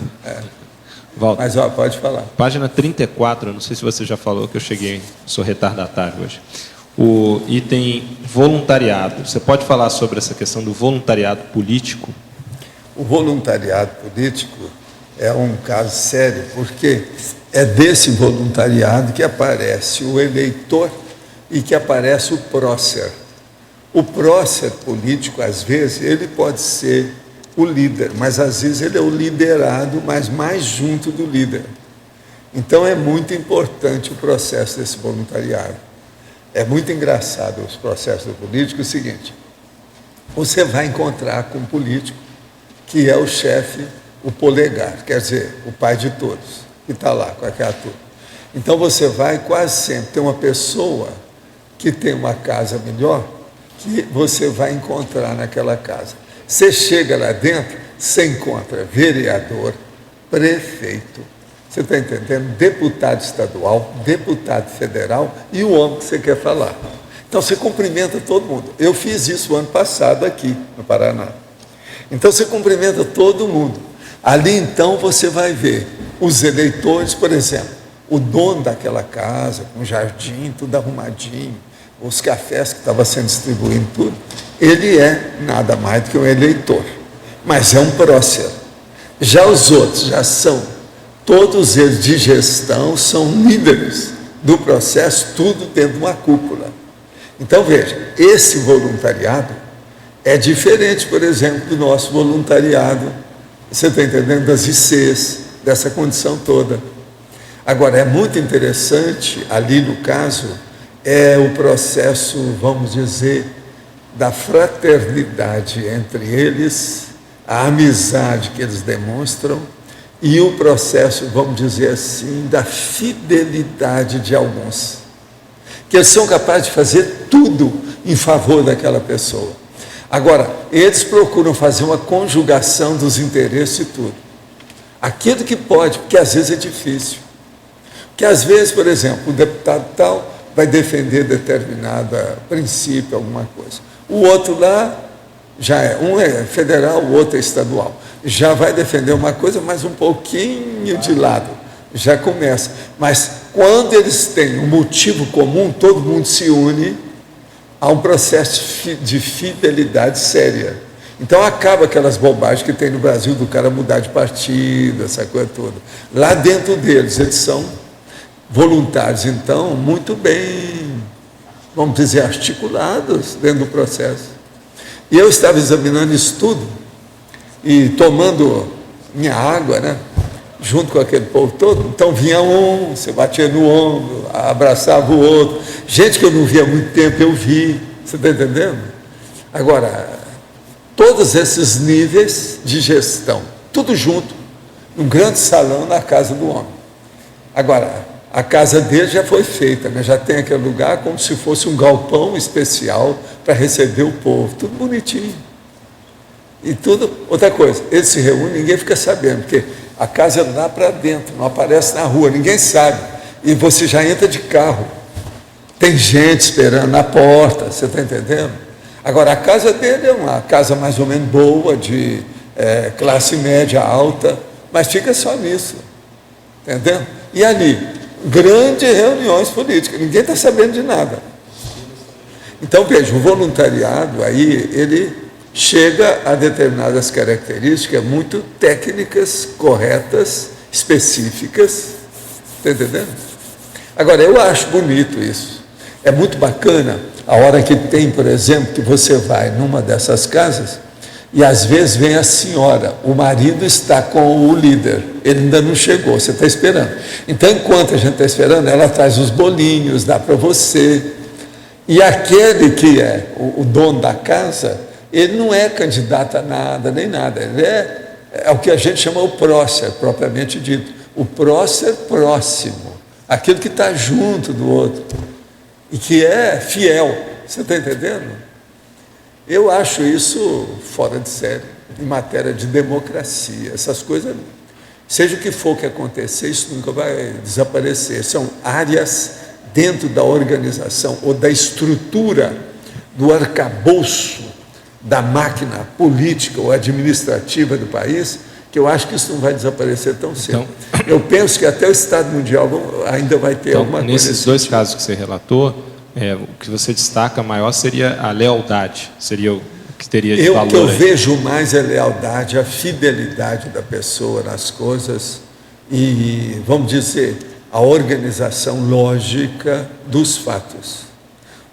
S8: Walter,
S2: Mas, pode falar.
S8: página 34, não sei se você já falou, que eu cheguei, sou retardatário hoje. O item voluntariado. Você pode falar sobre essa questão do voluntariado político?
S2: O voluntariado político é um caso sério, porque é desse voluntariado que aparece o eleitor e que aparece o prócer. O prócer político, às vezes, ele pode ser o líder, mas às vezes ele é o liderado, mas mais junto do líder. Então é muito importante o processo desse voluntariado. É muito engraçado os processos do político, é o seguinte: você vai encontrar com um político que é o chefe, o polegar, quer dizer, o pai de todos, que está lá com aquela turma. Então você vai quase sempre ter uma pessoa que tem uma casa melhor, que você vai encontrar naquela casa. Você chega lá dentro, você encontra vereador, prefeito, você está entendendo? Deputado estadual, deputado federal e o homem que você quer falar. Então você cumprimenta todo mundo. Eu fiz isso o ano passado aqui no Paraná. Então você cumprimenta todo mundo. Ali então você vai ver os eleitores, por exemplo, o dono daquela casa, com jardim, tudo arrumadinho, os cafés que estavam sendo distribuídos, tudo, ele é nada mais do que um eleitor, mas é um prócer. Já os outros já são, todos eles de gestão, são líderes do processo, tudo dentro de uma cúpula. Então veja, esse voluntariado é diferente, por exemplo, do nosso voluntariado, você está entendendo, das ICs, dessa condição toda. Agora, é muito interessante, ali no caso, é o processo, vamos dizer, da fraternidade entre eles, a amizade que eles demonstram e o processo, vamos dizer assim, da fidelidade de alguns, que eles são capazes de fazer tudo em favor daquela pessoa. Agora, eles procuram fazer uma conjugação dos interesses e tudo. Aquilo que pode, porque às vezes é difícil. Porque às vezes, por exemplo, o deputado tal vai defender determinado princípio, alguma coisa. O outro lá, um é federal, o outro é estadual. Já vai defender uma coisa, mas um pouquinho de lado. Já começa. Mas quando eles têm um motivo comum, todo mundo se une há um processo de fidelidade séria. Então acaba aquelas bobagens que tem no Brasil do cara mudar de partido, essa coisa toda. Lá dentro deles, eles são voluntários, então, muito bem, vamos dizer, articulados dentro do processo. E eu estava examinando isso tudo e tomando minha água, né? Junto com aquele povo todo. Então vinha um, você batia no ombro, abraçava o outro. Gente que eu não via há muito tempo, eu vi. Você está entendendo? Agora, todos esses níveis de gestão, tudo junto, num grande salão na casa do homem. Agora, a casa dele já foi feita, né? Já tem aquele lugar como se fosse um galpão especial para receber o povo, tudo bonitinho. E tudo, outra coisa, eles se reúnem, ninguém fica sabendo, porque a casa é lá para dentro, não aparece na rua, ninguém sabe. E você já entra de carro. Tem gente esperando na porta, você está entendendo? Agora, a casa dele é uma casa mais ou menos boa, de classe média alta, mas fica só nisso, entendendo? E ali, grandes reuniões políticas, ninguém está sabendo de nada. Então, veja, o voluntariado aí, ele chega a determinadas características muito técnicas, corretas, específicas, está entendendo? Agora, eu acho bonito isso, é muito bacana a hora que tem, por exemplo, que você vai numa dessas casas e às vezes vem a senhora, o marido está com o líder, ele ainda não chegou, você está esperando. Então, enquanto a gente está esperando, ela traz os bolinhos, dá para você. E aquele que é o dono da casa, ele não é candidato a nada, nem nada. Ele é o que a gente chama o prócer, propriamente dito. O prócer próximo, aquele que está junto do outro e que é fiel. Você está entendendo? Eu acho isso fora de série, em matéria de democracia. Essas coisas, seja o que for que acontecer, isso nunca vai desaparecer. São áreas dentro da organização ou da estrutura do arcabouço da máquina política ou administrativa do país, que eu acho que isso não vai desaparecer tão cedo. Então, eu penso que até o Estado Mundial ainda vai ter alguma coisa.
S8: Nesses dois casos que você relatou, o que você destaca maior seria a lealdade, seria o que teria de valor.
S2: O que eu vejo mais é a lealdade, a fidelidade da pessoa nas coisas e, vamos dizer, a organização lógica dos fatos.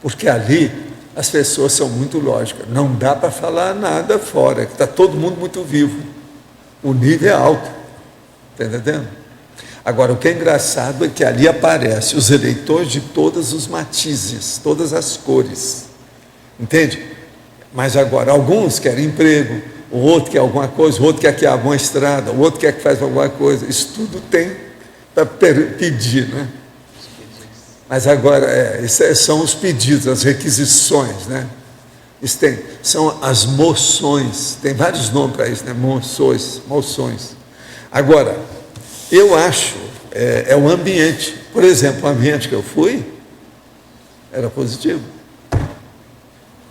S2: Porque ali as pessoas são muito lógicas, não dá para falar nada fora, que está todo mundo muito vivo. O nível é alto, está entendendo? Agora, o que é engraçado é que ali aparecem os eleitores de todos os matizes, todas as cores, entende? Mas agora, alguns querem emprego, o outro quer alguma coisa, o outro quer que abra uma estrada, o outro quer que faça alguma coisa, isso tudo tem para pedir, né? Mas agora, são os pedidos, as requisições, né? Isso são as moções, tem vários nomes para isso, né? Moções. Agora, eu acho, é o ambiente. Por exemplo, o ambiente que eu fui era positivo.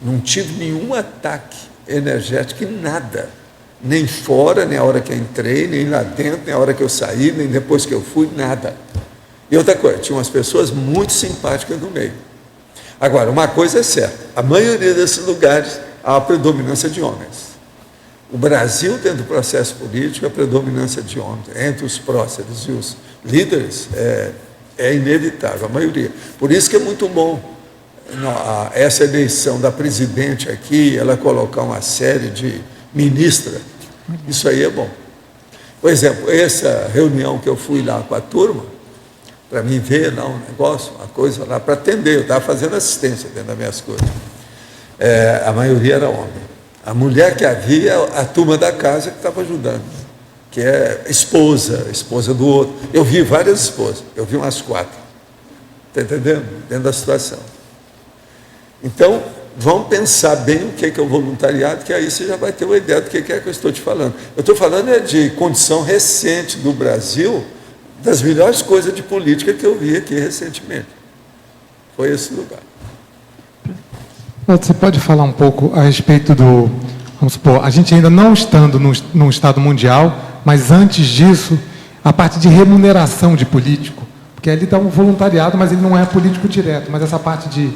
S2: Não tive nenhum ataque energético em nada. Nem fora, nem a hora que eu entrei, nem lá dentro, nem a hora que eu saí, nem depois que eu fui, nada. E outra coisa, tinha umas pessoas muito simpáticas no meio. Agora, uma coisa é certa, a maioria desses lugares há a predominância de homens. O Brasil, dentro do processo político, a predominância de homens, entre os próceres e os líderes, é inevitável, a maioria. Por isso que é muito bom essa eleição da presidente aqui, ela colocar uma série de ministras, isso aí é bom. Por exemplo, essa reunião que eu fui lá com a turma, para mim ver lá um negócio, uma coisa lá, para atender, eu estava fazendo assistência dentro das minhas coisas. A maioria era homem. A mulher que havia, a turma da casa que estava ajudando, que é esposa do outro. Eu vi várias esposas, eu vi umas 4. Está entendendo? Dentro da situação. Então, vamos pensar bem o que é o voluntariado, que aí você já vai ter uma ideia do que é que eu estou te falando. Eu estou falando de condição recente do Brasil, das melhores coisas de política que eu vi aqui recentemente. Foi esse lugar.
S10: Você pode falar um pouco a respeito do, vamos supor, a gente ainda não estando num Estado mundial, mas antes disso, a parte de remuneração de político, porque ali está um voluntariado, mas ele não é político direto, mas essa parte de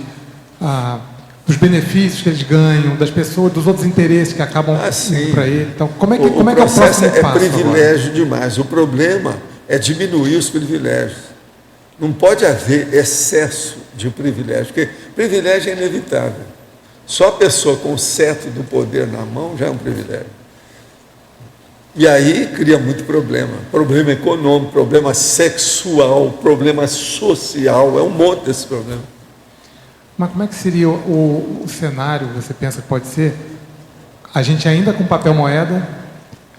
S10: dos benefícios que eles ganham, das pessoas, dos outros interesses que acabam indo para ele. Então, como é que é o próximo passo?
S2: É privilégio demais. O problema é diminuir os privilégios. Não pode haver excesso de privilégio, porque privilégio é inevitável. Só a pessoa com o cetro do poder na mão já é um privilégio. E aí cria muito problema. Problema econômico, problema sexual, problema social, é um monte desse problema.
S10: Mas como é que seria o cenário, você pensa que pode ser? A gente ainda com papel moeda,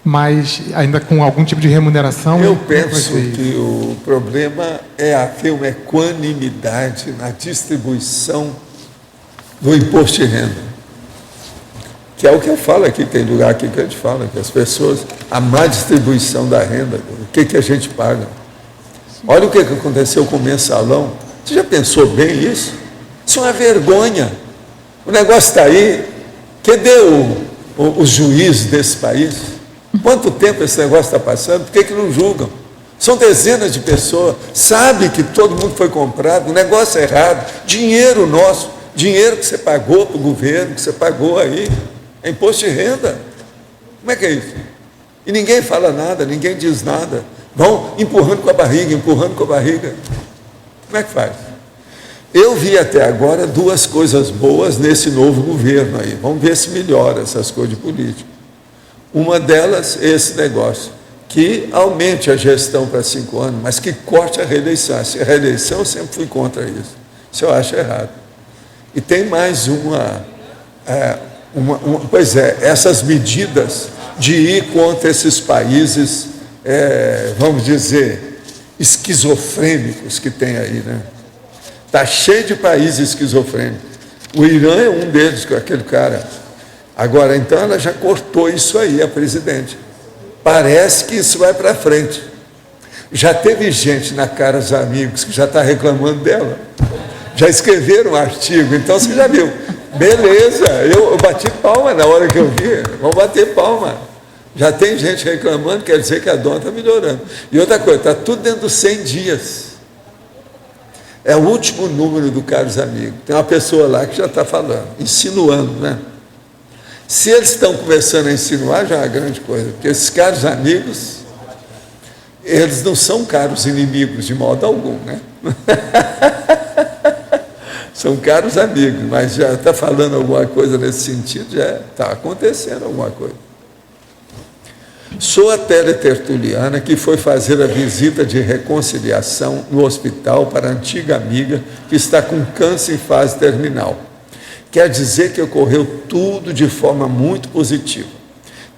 S10: mas ainda com algum tipo de remuneração?
S2: Eu penso que o problema é haver uma equanimidade na distribuição do imposto de renda. Que é o que eu falo aqui, tem lugar aqui que a gente fala, que as pessoas, a má distribuição da renda, o que a gente paga. Olha o que aconteceu com o mensalão. Você já pensou bem isso? Isso é uma vergonha. O negócio está aí. Cadê os juízes desse país? Quanto tempo esse negócio está passando? Por que não julgam? São dezenas de pessoas, sabe que todo mundo foi comprado, o negócio é errado, dinheiro nosso, dinheiro que você pagou para o governo, que você pagou aí, é imposto de renda. Como é que é isso? E ninguém fala nada, ninguém diz nada. Vão empurrando com a barriga, empurrando com a barriga. Como é que faz? Eu vi até agora duas coisas boas nesse novo governo aí. Vamos ver se melhora essas coisas de política. Uma delas é esse negócio, que aumente a gestão para 5 anos, mas que corte a reeleição. A reeleição eu sempre fui contra isso. Isso eu acho errado. E tem mais pois é, essas medidas de ir contra esses países, vamos dizer, esquizofrênicos que tem aí, né? Está cheio de países esquizofrênicos. O Irã é um deles, com aquele cara. Agora, então, ela já cortou isso aí, a presidente. Parece que isso vai para frente. Já teve gente na Caros Amigos que já está reclamando dela. Já escreveram um artigo, então você já viu. Beleza, eu bati palma na hora que eu vi. Vamos bater palma. Já tem gente reclamando, quer dizer que a dona está melhorando. E outra coisa, está tudo dentro dos 100 dias. É o último número do Caros Amigos. Tem uma pessoa lá que já está falando, insinuando, né? Se eles estão começando a insinuar, já é uma grande coisa, porque esses caros amigos, eles não são caros inimigos de modo algum, né? São caros amigos, mas já está falando alguma coisa nesse sentido, já está acontecendo alguma coisa. Sou a teletertuliana que foi fazer a visita de reconciliação no hospital para a antiga amiga que está com câncer em fase terminal. Quer dizer que ocorreu tudo de forma muito positiva.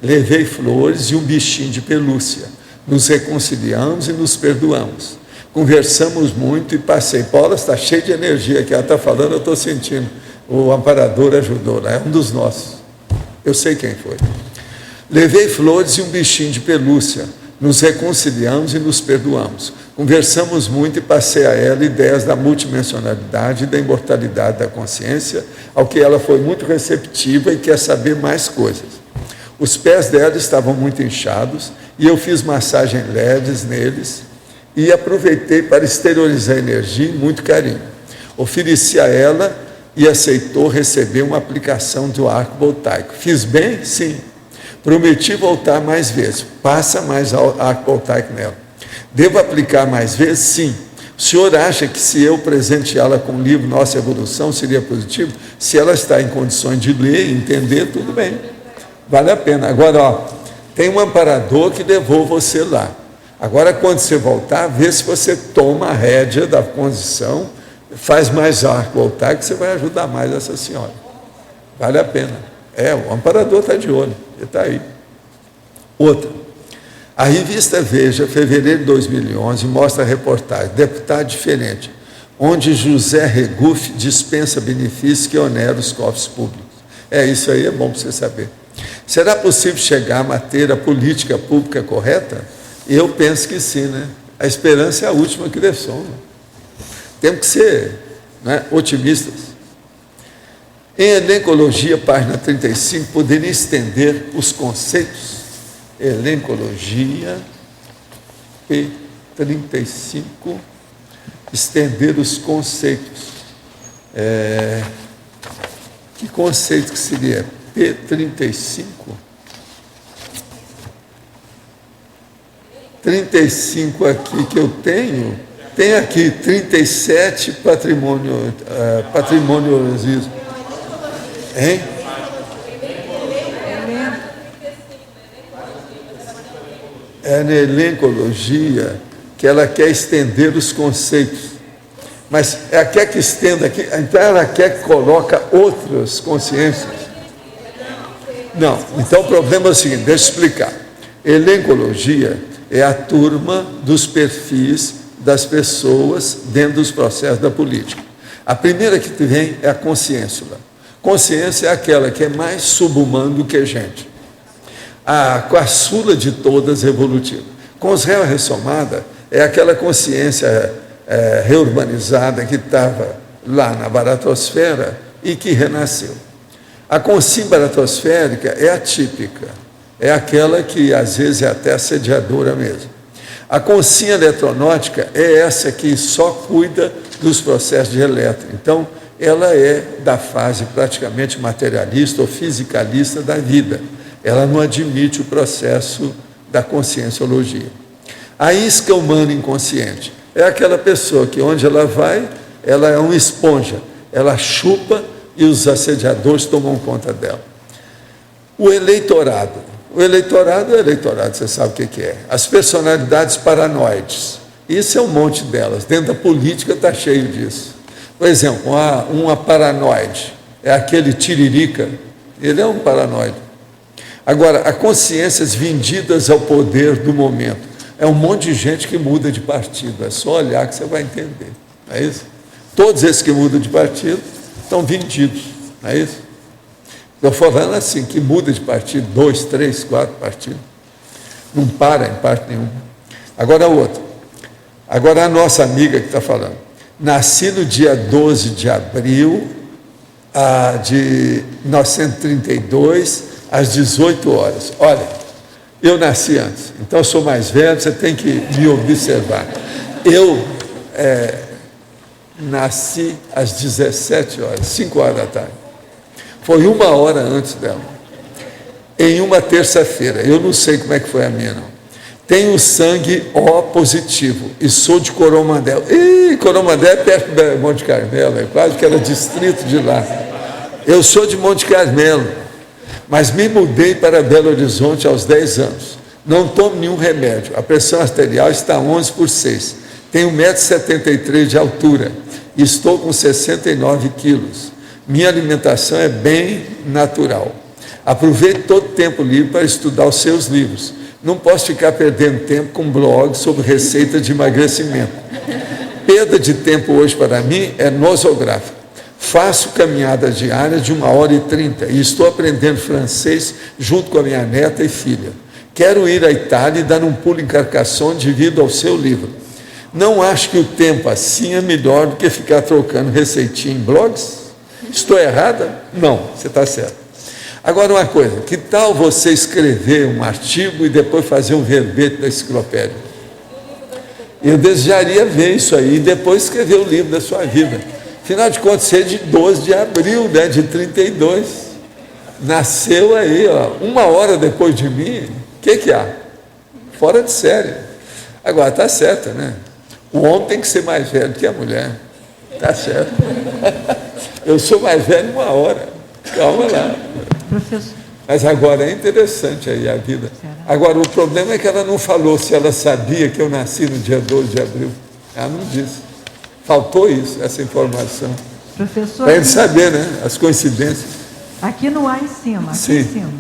S2: Levei flores e um bichinho de pelúcia. Nos reconciliamos e nos perdoamos. Conversamos muito e passei. Paula está cheia de energia, que ela está falando, eu estou sentindo. O amparador ajudou, né? É um dos nossos. Eu sei quem foi. Levei flores e um bichinho de pelúcia. Nos reconciliamos e nos perdoamos. Conversamos muito e passei a ela ideias da multidimensionalidade e da imortalidade da consciência, ao que ela foi muito receptiva e quer saber mais coisas. Os pés dela estavam muito inchados e eu fiz massagem leves neles e aproveitei para exteriorizar a energia e muito carinho. Ofereci a ela e aceitou receber uma aplicação do arco voltaico. Fiz bem? Sim. Prometi voltar mais vezes. Passa mais arco voltaico nela. Devo aplicar mais vezes? Sim. O senhor acha que se eu presenteá-la com o livro Nossa Evolução seria positivo? Se ela está em condições de ler e entender, tudo bem. Vale a pena. Agora, tem um amparador que levou você lá. Agora, quando você voltar, vê se você toma a rédea da condição, faz mais arco voltar, que você vai ajudar mais essa senhora. Vale a pena. O amparador está de olho, ele está aí. Outra. A revista Veja, fevereiro de 2011, mostra a reportagem Deputado Diferente, onde José Regufe dispensa benefícios que oneram os cofres públicos. Isso aí é bom para você saber. Será possível chegar a manter a política pública correta? Eu penso que sim, né? A esperança é a última que dessoma. Temos que ser, né, otimistas. Em Elencologia, página 35, poderia estender os conceitos. Elencologia, P35, estender os conceitos. conceito que seria P35? 35 aqui que eu tenho, tem aqui 37 patrimonialismo. Hein? É na elencologia que ela quer estender os conceitos. Mas ela quer que estenda aqui, então ela quer que coloque outras consciências. Não, então o problema é o seguinte, deixa eu explicar. Elencologia é a turma dos perfis das pessoas dentro dos processos da política. A primeira que vem é a consciência. Consciência é aquela que é mais subhumana do que gente. A caçula de todas evolutiva. Consciência ressomada é aquela consciência reurbanizada que estava lá na baratosfera e que renasceu. A consciência baratosférica é atípica, é aquela que às vezes é até assediadora mesmo. A consciência eletronótica é essa que só cuida dos processos de elétron. Então, ela é da fase praticamente materialista ou fisicalista da vida. Ela não admite o processo da conscienciologia. A isca humana inconsciente é aquela pessoa que onde ela vai, ela é uma esponja, ela chupa e os assediadores tomam conta dela. O eleitorado é eleitorado, você sabe o que é. As personalidades paranoides, isso é um monte delas, dentro da política está cheio disso. Por exemplo, uma paranoide, é aquele tiririca, ele é um paranoide. Agora, as consciências vendidas ao poder do momento, é um monte de gente que muda de partido, é só olhar que você vai entender, não é isso? Todos esses que mudam de partido estão vendidos, não é isso? Estou falando assim, que muda de partido, 2, 3, 4 partidos, não para em parte nenhuma. Agora outro, agora a nossa amiga que está falando, nasci no dia 12 de abril de 1932, às 18 horas. Olha, eu nasci antes, então eu sou mais velho, você tem que me observar. Eu nasci às 17 horas, 5 horas da tarde. Foi 1 hora antes dela. Em uma terça-feira, eu não sei como é que foi a minha, não. Tenho sangue O positivo e sou de Coromandel. Coromandel é perto de Monte Carmelo, é quase que era distrito de lá. Eu sou de Monte Carmelo, mas me mudei para Belo Horizonte aos 10 anos. Não tomo nenhum remédio. A pressão arterial está 11/6. Tenho 1,73 m de altura. Estou com 69 quilos. Minha alimentação é bem natural. Aproveito todo o tempo livre para estudar os seus livros. Não posso ficar perdendo tempo com blogs sobre receita de emagrecimento. Perda de tempo hoje para mim é nosográfica. Faço caminhada diária de 1h30 e estou aprendendo francês junto com a minha neta e filha. Quero ir à Itália e dar um pulo em Carcassonne devido ao seu livro. Não acho que o tempo assim é melhor do que ficar trocando receitinha em blogs? Estou errada? Não, você está certo. Agora uma coisa, que tal você escrever um artigo e depois fazer um verbete da enciclopédia? Eu desejaria ver isso aí e depois escrever o livro da sua vida. Afinal de contas, você é de 12 de abril, né, de 32. Nasceu aí, 1 hora depois de mim. O que há? Fora de série. Agora, está certo, né? O homem tem que ser mais velho que a mulher. Está certo. Eu sou mais velho 1 hora. Calma lá.
S11: Professor.
S2: Mas agora é interessante aí a vida. Agora, o problema é que ela não falou se ela sabia que eu nasci no dia 12 de abril. Ela não disse. Faltou isso, essa informação.
S11: Professor.
S2: Para ele saber, né? As coincidências.
S11: Aqui no A em cima. Aqui
S2: Sim.
S11: em cima.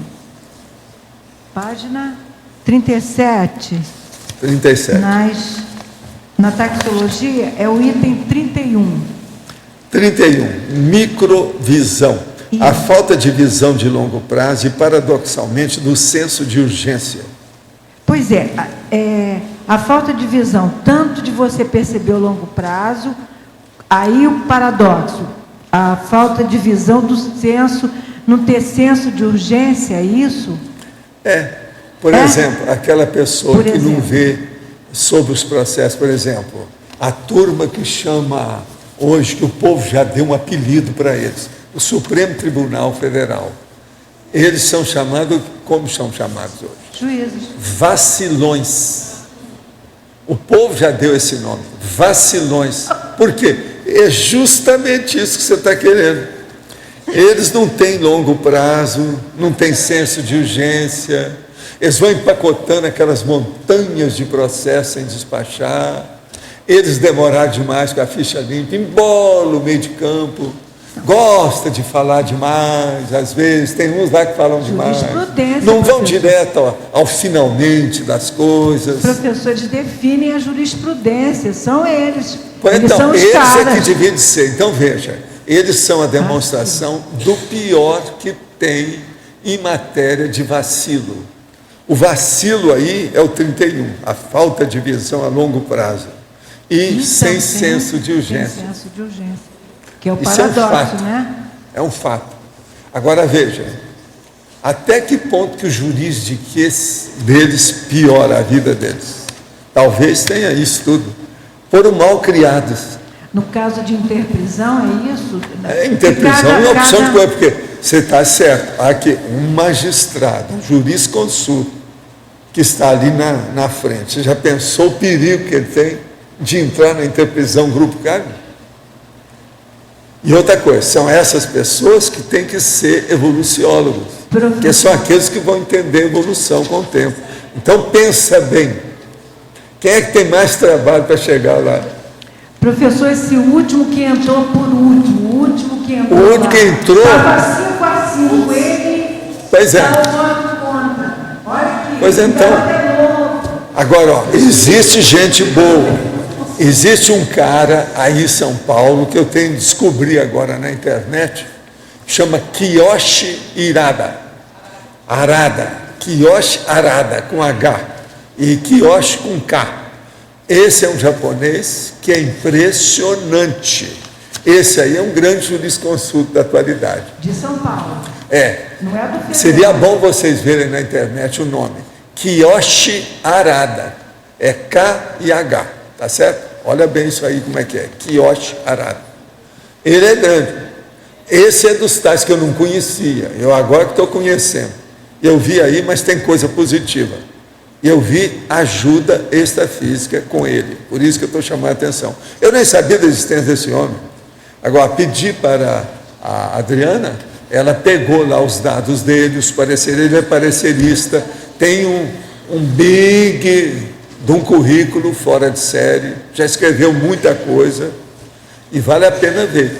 S11: Página 37.
S2: 37.
S11: Na taxologia é o item 31.
S2: 31. Microvisão. Isso. A falta de visão de longo prazo e, paradoxalmente, do senso de urgência.
S11: Pois a falta de visão, tanto de você perceber o longo prazo, aí o paradoxo, a falta de visão do senso, não ter senso de urgência, é isso?
S2: Por exemplo, aquela pessoa que não vê sobre os processos, por exemplo, a turma que chama hoje, que o povo já deu um apelido para eles, o Supremo Tribunal Federal. Eles são chamados, como são chamados hoje?
S11: Juízes.
S2: Vacilões. O povo já deu esse nome, vacilões. Por quê? É justamente isso que você está querendo. Eles não têm longo prazo, não têm senso de urgência, eles vão empacotando aquelas montanhas de processo sem despachar, eles demoraram demais com a ficha limpa, embola o meio de campo, gosta de falar demais, às vezes, tem uns lá que falam demais, não vão direto ao finalmente das coisas.
S11: Os professores definem a jurisprudência, são eles.
S2: Pois
S11: eles
S2: então,
S11: são os
S2: eles
S11: caras.
S2: é que devem ser. Então, veja, eles são a demonstração do pior que tem em matéria de vacilo. O vacilo aí é o 31, a falta de visão a longo prazo. E
S11: Então,
S2: sem senso de urgência.
S11: Sem senso de urgência. Que é o
S2: Isso é um
S11: paradoxo,
S2: fato.
S11: né?
S2: É um fato. Agora veja, até que ponto que o juridiquês deles piora a vida deles? Talvez tenha isso tudo. Foram mal criados.
S11: No caso de interprisão, é isso?
S2: Interprisão é uma opção de coisa, porque você está certo. Há aqui um magistrado, um jurisconsulto, que está ali na frente. Você já pensou o perigo que ele tem de entrar na interprisão grupo cargo? E outra coisa, são essas pessoas que têm que ser evoluciólogos, que são aqueles que vão entender a evolução com o tempo. Então pensa bem, quem é que tem mais trabalho para chegar lá?
S11: Professor, esse último que entrou por último, o último que entrou.
S2: O último que entrou.
S11: Estava 5-5, ele.
S2: Pois é.
S11: Conta. Olha aqui.
S2: Pois então. Agora, ó, existe gente boa. Existe um cara aí em São Paulo que eu tenho que descobrir agora na internet, chama Kiyoshi Arada. Kiyoshi Arada, com H. E Kiyoshi com K. Esse é um japonês que é impressionante. Esse aí é um grande jurisconsulto da atualidade.
S11: De São Paulo.
S2: É.
S11: Não é do Federal.
S2: Seria bom vocês verem na internet o nome. Kiyoshi Arada. É K e H. Tá certo? Olha bem isso aí como é que é. Kiyoshi Arada. Ele é grande. Esse é dos tais que eu não conhecia. Eu agora que estou conhecendo. Eu vi aí, mas tem coisa positiva. Eu vi ajuda extrafísica com ele. Por isso que eu estou chamando a atenção. Eu nem sabia da existência desse homem. Agora, pedi para a Adriana, ela pegou lá os dados dele, os pareceres, ele é parecerista, tem um big de um currículo fora de série, já escreveu muita coisa e vale a pena ver.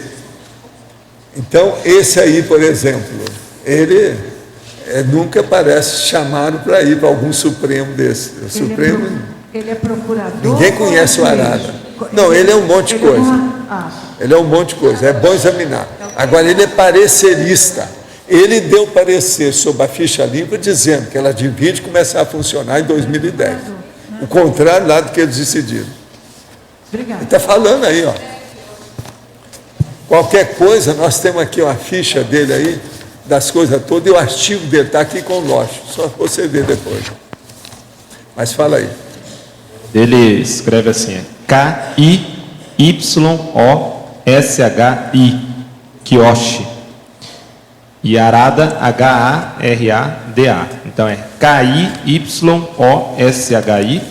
S2: Então, esse aí, por exemplo, ele nunca parece chamado para ir para algum Supremo desse. O Supremo,
S11: ele é procurador.
S2: ninguém conhece o Arada. Não, ele é um monte de coisa. Ele é um monte de coisa, é bom examinar. Agora, ele é parecerista. Ele deu parecer sobre a ficha limpa dizendo que ela divide e começar a funcionar em 2010. O contrário lá do que eles decidiram.
S11: Obrigado.
S2: Ele está falando aí, ó. Qualquer coisa, nós temos aqui uma ficha dele aí, das coisas todas, e o artigo dele está aqui com o Loche. Só você ver depois. Mas fala aí.
S8: Ele escreve assim, K-I-Y-O-S-H-I, Kiyoshi. E Arada, H-A-R-A-D-A. Então é K-I-Y-O-S-H-I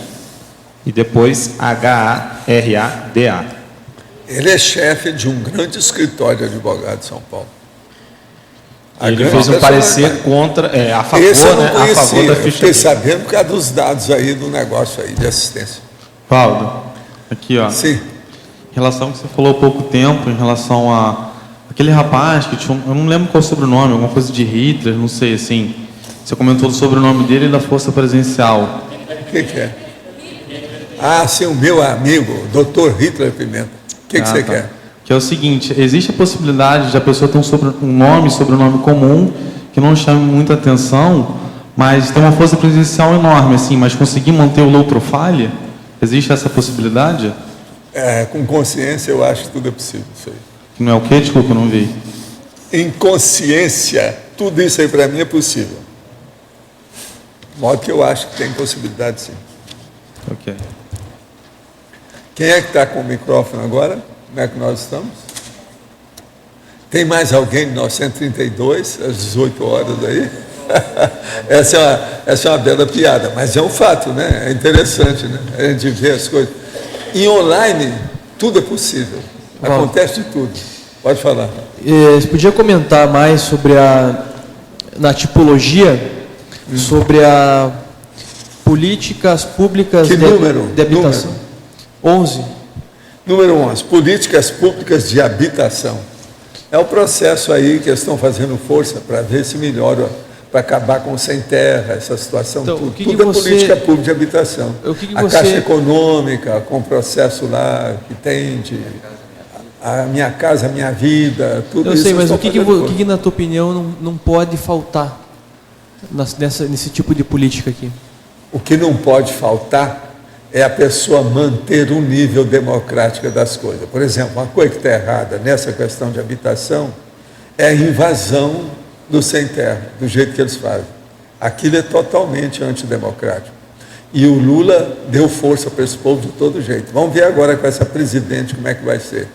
S8: e depois H-A-R-A-D-A.
S2: Ele é chefe de um grande escritório de advogado de São Paulo.
S8: Ele fez um parecer contra, a favor,
S2: esse eu não
S8: né, a favor da
S2: eu
S8: ficha
S2: fiquei
S8: limpa.
S2: sabendo por causa dos dados aí do negócio aí de assistência.
S6: Valdo, aqui ó.
S2: Sim.
S6: Em relação ao que você falou há pouco tempo, em relação a aquele rapaz que tinha, eu não lembro qual é o sobrenome, alguma coisa de Hitler, não sei assim. Você comentou do sobrenome dele e da força presencial.
S2: O que é? Ah, sim, o meu amigo, Dr. Hitler Pimenta. O que você quer?
S6: Que é o seguinte, existe a possibilidade de a pessoa ter um sobrenome comum, que não chame muita atenção, mas tem uma força presencial enorme, assim, mas conseguir manter o low profile? Existe essa possibilidade?
S2: Com consciência, eu acho que tudo é possível. Isso aí.
S6: Que não é o quê? Desculpa, eu não vi.
S2: Em consciência, tudo isso aí para mim é possível. De modo que eu acho que tem possibilidade, sim.
S6: Ok.
S2: Quem é que está com o microfone agora? Como é que nós estamos? Tem mais alguém de 932, às 18 horas aí? Essa é uma bela piada, mas é um fato, né? É interessante, né? A gente vê as coisas. Em online, tudo é possível. Acontece de tudo. Pode falar.
S12: Você podia comentar mais sobre na tipologia, sobre a políticas públicas
S2: de
S12: habitação?
S2: Número?
S12: 11.
S2: Número 11, políticas públicas de habitação. É o processo aí que eles estão fazendo força para ver se melhora, para acabar com o sem terra, essa situação,
S12: então,
S2: tudo. Tudo é política pública de habitação. A Caixa Econômica, com o processo lá que tem de a Minha Casa, Minha Vida, tudo isso.
S12: Eu sei, mas o que na tua opinião não pode faltar nesse tipo de política aqui?
S2: O que não pode faltar é a pessoa manter um nível democrático das coisas. Por exemplo, uma coisa que está errada nessa questão de habitação é a invasão do sem terra, do jeito que eles fazem. Aquilo é totalmente antidemocrático. E o Lula deu força para esse povo de todo jeito. Vamos ver agora com essa presidente como é que vai ser.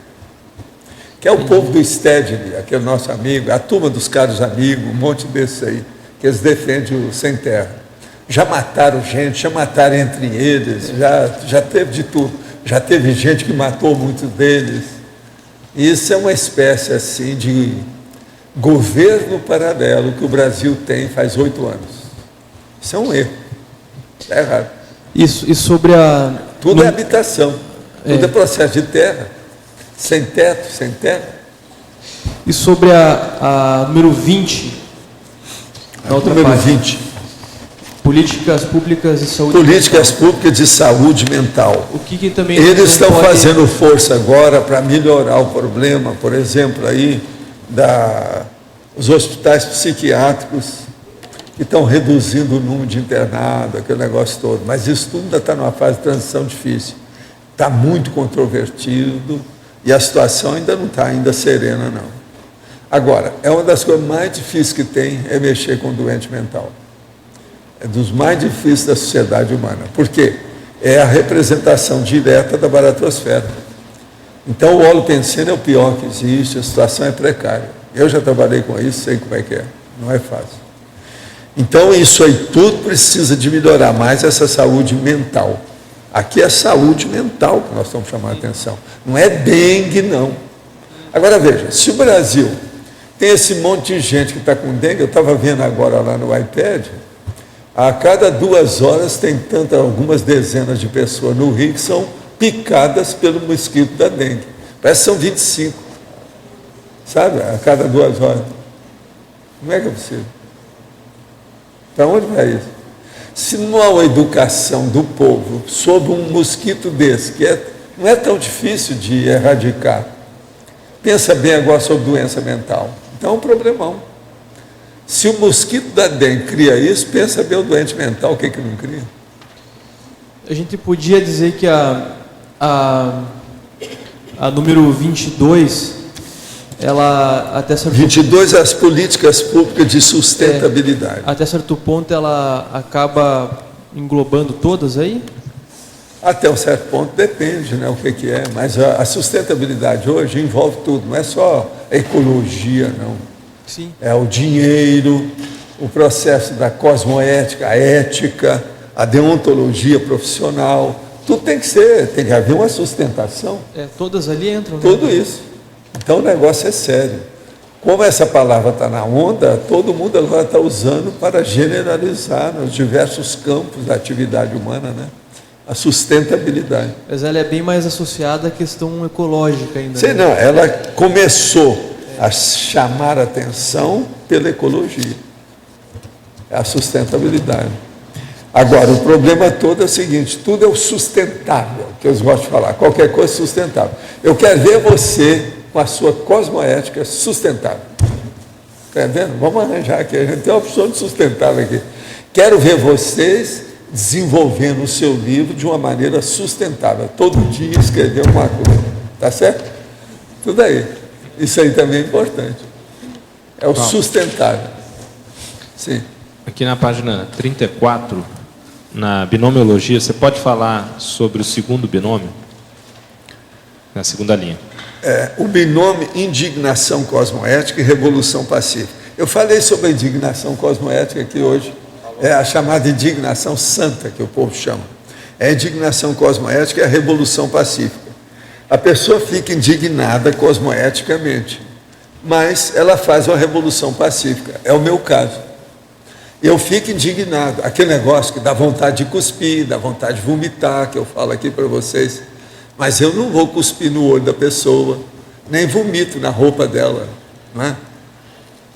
S2: Que é o povo do Stedley, aquele nosso amigo, a turma dos caros amigos, um monte desses aí, que eles defendem o sem terra. Já mataram gente, já mataram entre eles, já teve de tudo. Já teve gente que matou muitos deles. Isso é uma espécie assim de governo paralelo que o Brasil tem faz 8 anos. Isso é um erro. Está errado.
S12: Isso, e sobre a...
S2: Tudo é habitação. Tudo é processo de terra. Sem teto, sem terra.
S12: E sobre a número 20?
S2: Número 20.
S12: Políticas públicas de saúde
S2: Políticas públicas de saúde mental.
S12: O que também
S2: eles estão fazendo força agora para melhorar o problema, por exemplo, aí os hospitais psiquiátricos que estão reduzindo o número de internados, aquele negócio todo. Mas isso tudo ainda está numa fase de transição difícil. Está muito controvertido e a situação ainda não está serena, não. Agora, é uma das coisas mais difíceis que tem é mexer com doente mental. É dos mais difíceis da sociedade humana. Por quê? É a representação direta da baratosfera. Então, o holopensene é o pior que existe, a situação é precária. Eu já trabalhei com isso, sei como é que é. Não é fácil. Então, isso aí tudo precisa de melhorar mais essa saúde mental. Aqui é saúde mental que nós estamos chamando a atenção. Não é dengue, não. Agora, veja, se o Brasil tem esse monte de gente que está com dengue, eu estava vendo agora lá no iPad, a cada 2 horas tem algumas dezenas de pessoas no Rio que são picadas pelo mosquito da dengue. Parece que são 25. Sabe? A cada 2 horas. Como é que é possível? Para onde vai isso? Se não há uma educação do povo sobre um mosquito desse, que não é tão difícil de erradicar. Pensa bem agora sobre doença mental. Então é um problemão. Se o mosquito da dengue cria isso, pensa bem o doente mental, o que não cria?
S12: A gente podia dizer que a número 22, ela até certo
S2: 22 é as políticas públicas de sustentabilidade.
S12: Até certo ponto ela acaba englobando todas aí?
S2: Até um certo ponto depende, né, o que é, mas a sustentabilidade hoje envolve tudo, não é só a ecologia, não.
S12: Sim.
S2: É o dinheiro, o processo da cosmoética, a ética, a deontologia profissional, tudo tem que haver uma sustentação.
S12: Todas ali entram.
S2: Tudo isso. Então o negócio é sério. Como essa palavra está na onda, todo mundo agora está usando para generalizar nos diversos campos da atividade humana, né? A sustentabilidade.
S12: Mas ela é bem mais associada à questão ecológica ainda.
S2: Sei não, ela começou a chamar a atenção pela ecologia. É a sustentabilidade. Agora, o problema todo é o seguinte, tudo é o sustentável, que eu gosto de falar, qualquer coisa é sustentável. Eu quero ver você com a sua cosmoética sustentável. Está vendo? Vamos arranjar aqui, a gente tem uma opção de sustentável aqui. Quero ver vocês desenvolvendo o seu livro de uma maneira sustentável. Todo dia escrever uma coisa. Tá certo? Tudo aí. Isso aí também é importante. É o sustentável. Sim.
S8: Aqui na página 34, na binomiologia, você pode falar sobre o segundo binômio? Na segunda linha.
S2: o binômio indignação cosmoética e revolução pacífica. Eu falei sobre a indignação cosmoética aqui hoje, é a chamada indignação santa, que o povo chama. É a indignação cosmoética e a revolução pacífica. A pessoa fica indignada cosmoeticamente, mas ela faz uma revolução pacífica. É o meu caso. Eu fico indignado. Aquele negócio que dá vontade de cuspir, dá vontade de vomitar, que eu falo aqui para vocês. Mas eu não vou cuspir no olho da pessoa, nem vomito na roupa dela, não é?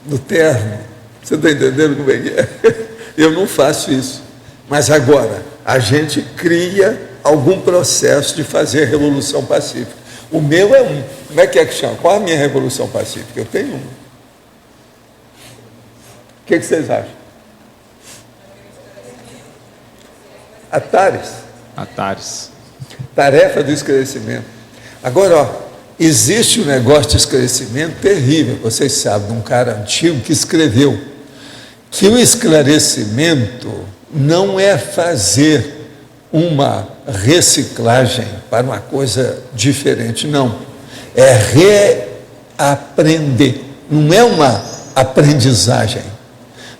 S2: No terno. Você está entendendo como é que é? Eu não faço isso. Mas agora, a gente cria algum processo de fazer a revolução pacífica. O meu é um. Como é que chama? Qual a minha revolução pacífica? Eu tenho uma. O que vocês acham? Atares. Tarefa do esclarecimento. Agora, existe um negócio de esclarecimento terrível. Vocês sabem, de um cara antigo que escreveu que o esclarecimento não é fazer uma reciclagem para uma coisa diferente, não. É reaprender. Não é uma aprendizagem,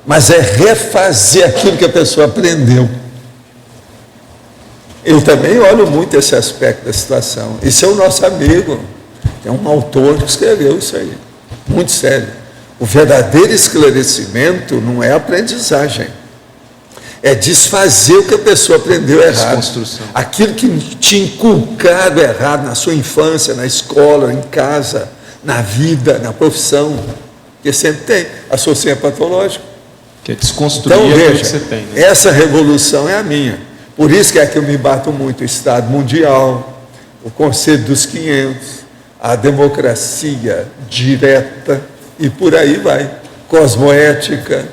S2: mas é refazer aquilo que a pessoa aprendeu. Eu também olho muito esse aspecto da situação. Esse é o nosso amigo, é um autor que escreveu isso aí, muito sério. O verdadeiro esclarecimento não é aprendizagem, é desfazer o que a pessoa aprendeu errado. Aquilo que te inculcado errado na sua infância, na escola, em casa, na vida, na profissão, que sempre tem a sociedade patológica.
S8: Que é desconstruir
S2: então,
S8: aquilo
S2: veja,
S8: que você tem. Né?
S2: Essa revolução é a minha. Por isso que é que eu me bato muito o Estado Mundial, o Conselho dos 500, a democracia direta e por aí vai. Cosmoética.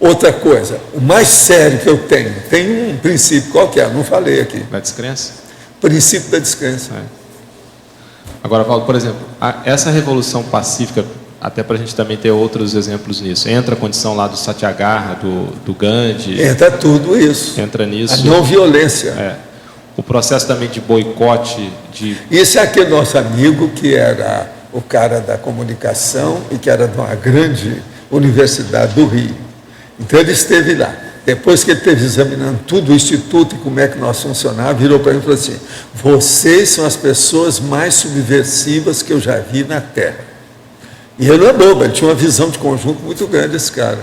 S2: Outra coisa, o mais sério que eu tenho, tem um princípio qualquer, não falei aqui.
S8: Da descrença?
S2: Princípio da descrença.
S8: Agora, Paulo, por exemplo, essa revolução pacífica, até para a gente também ter outros exemplos nisso, entra a condição lá do Satyagraha, do Gandhi...
S2: Entra tudo isso.
S8: Entra nisso.
S2: A não violência.
S8: O processo também de boicote...
S2: Esse é aquele nosso amigo que era o cara da comunicação e que era de uma grande universidade do Rio. Então ele esteve lá. Depois que ele esteve examinando tudo o instituto e como é que nós funcionávamos, virou para mim e falou assim: vocês são as pessoas mais subversivas que eu já vi na Terra. E ele não é bobo, ele tinha uma visão de conjunto muito grande, esse cara.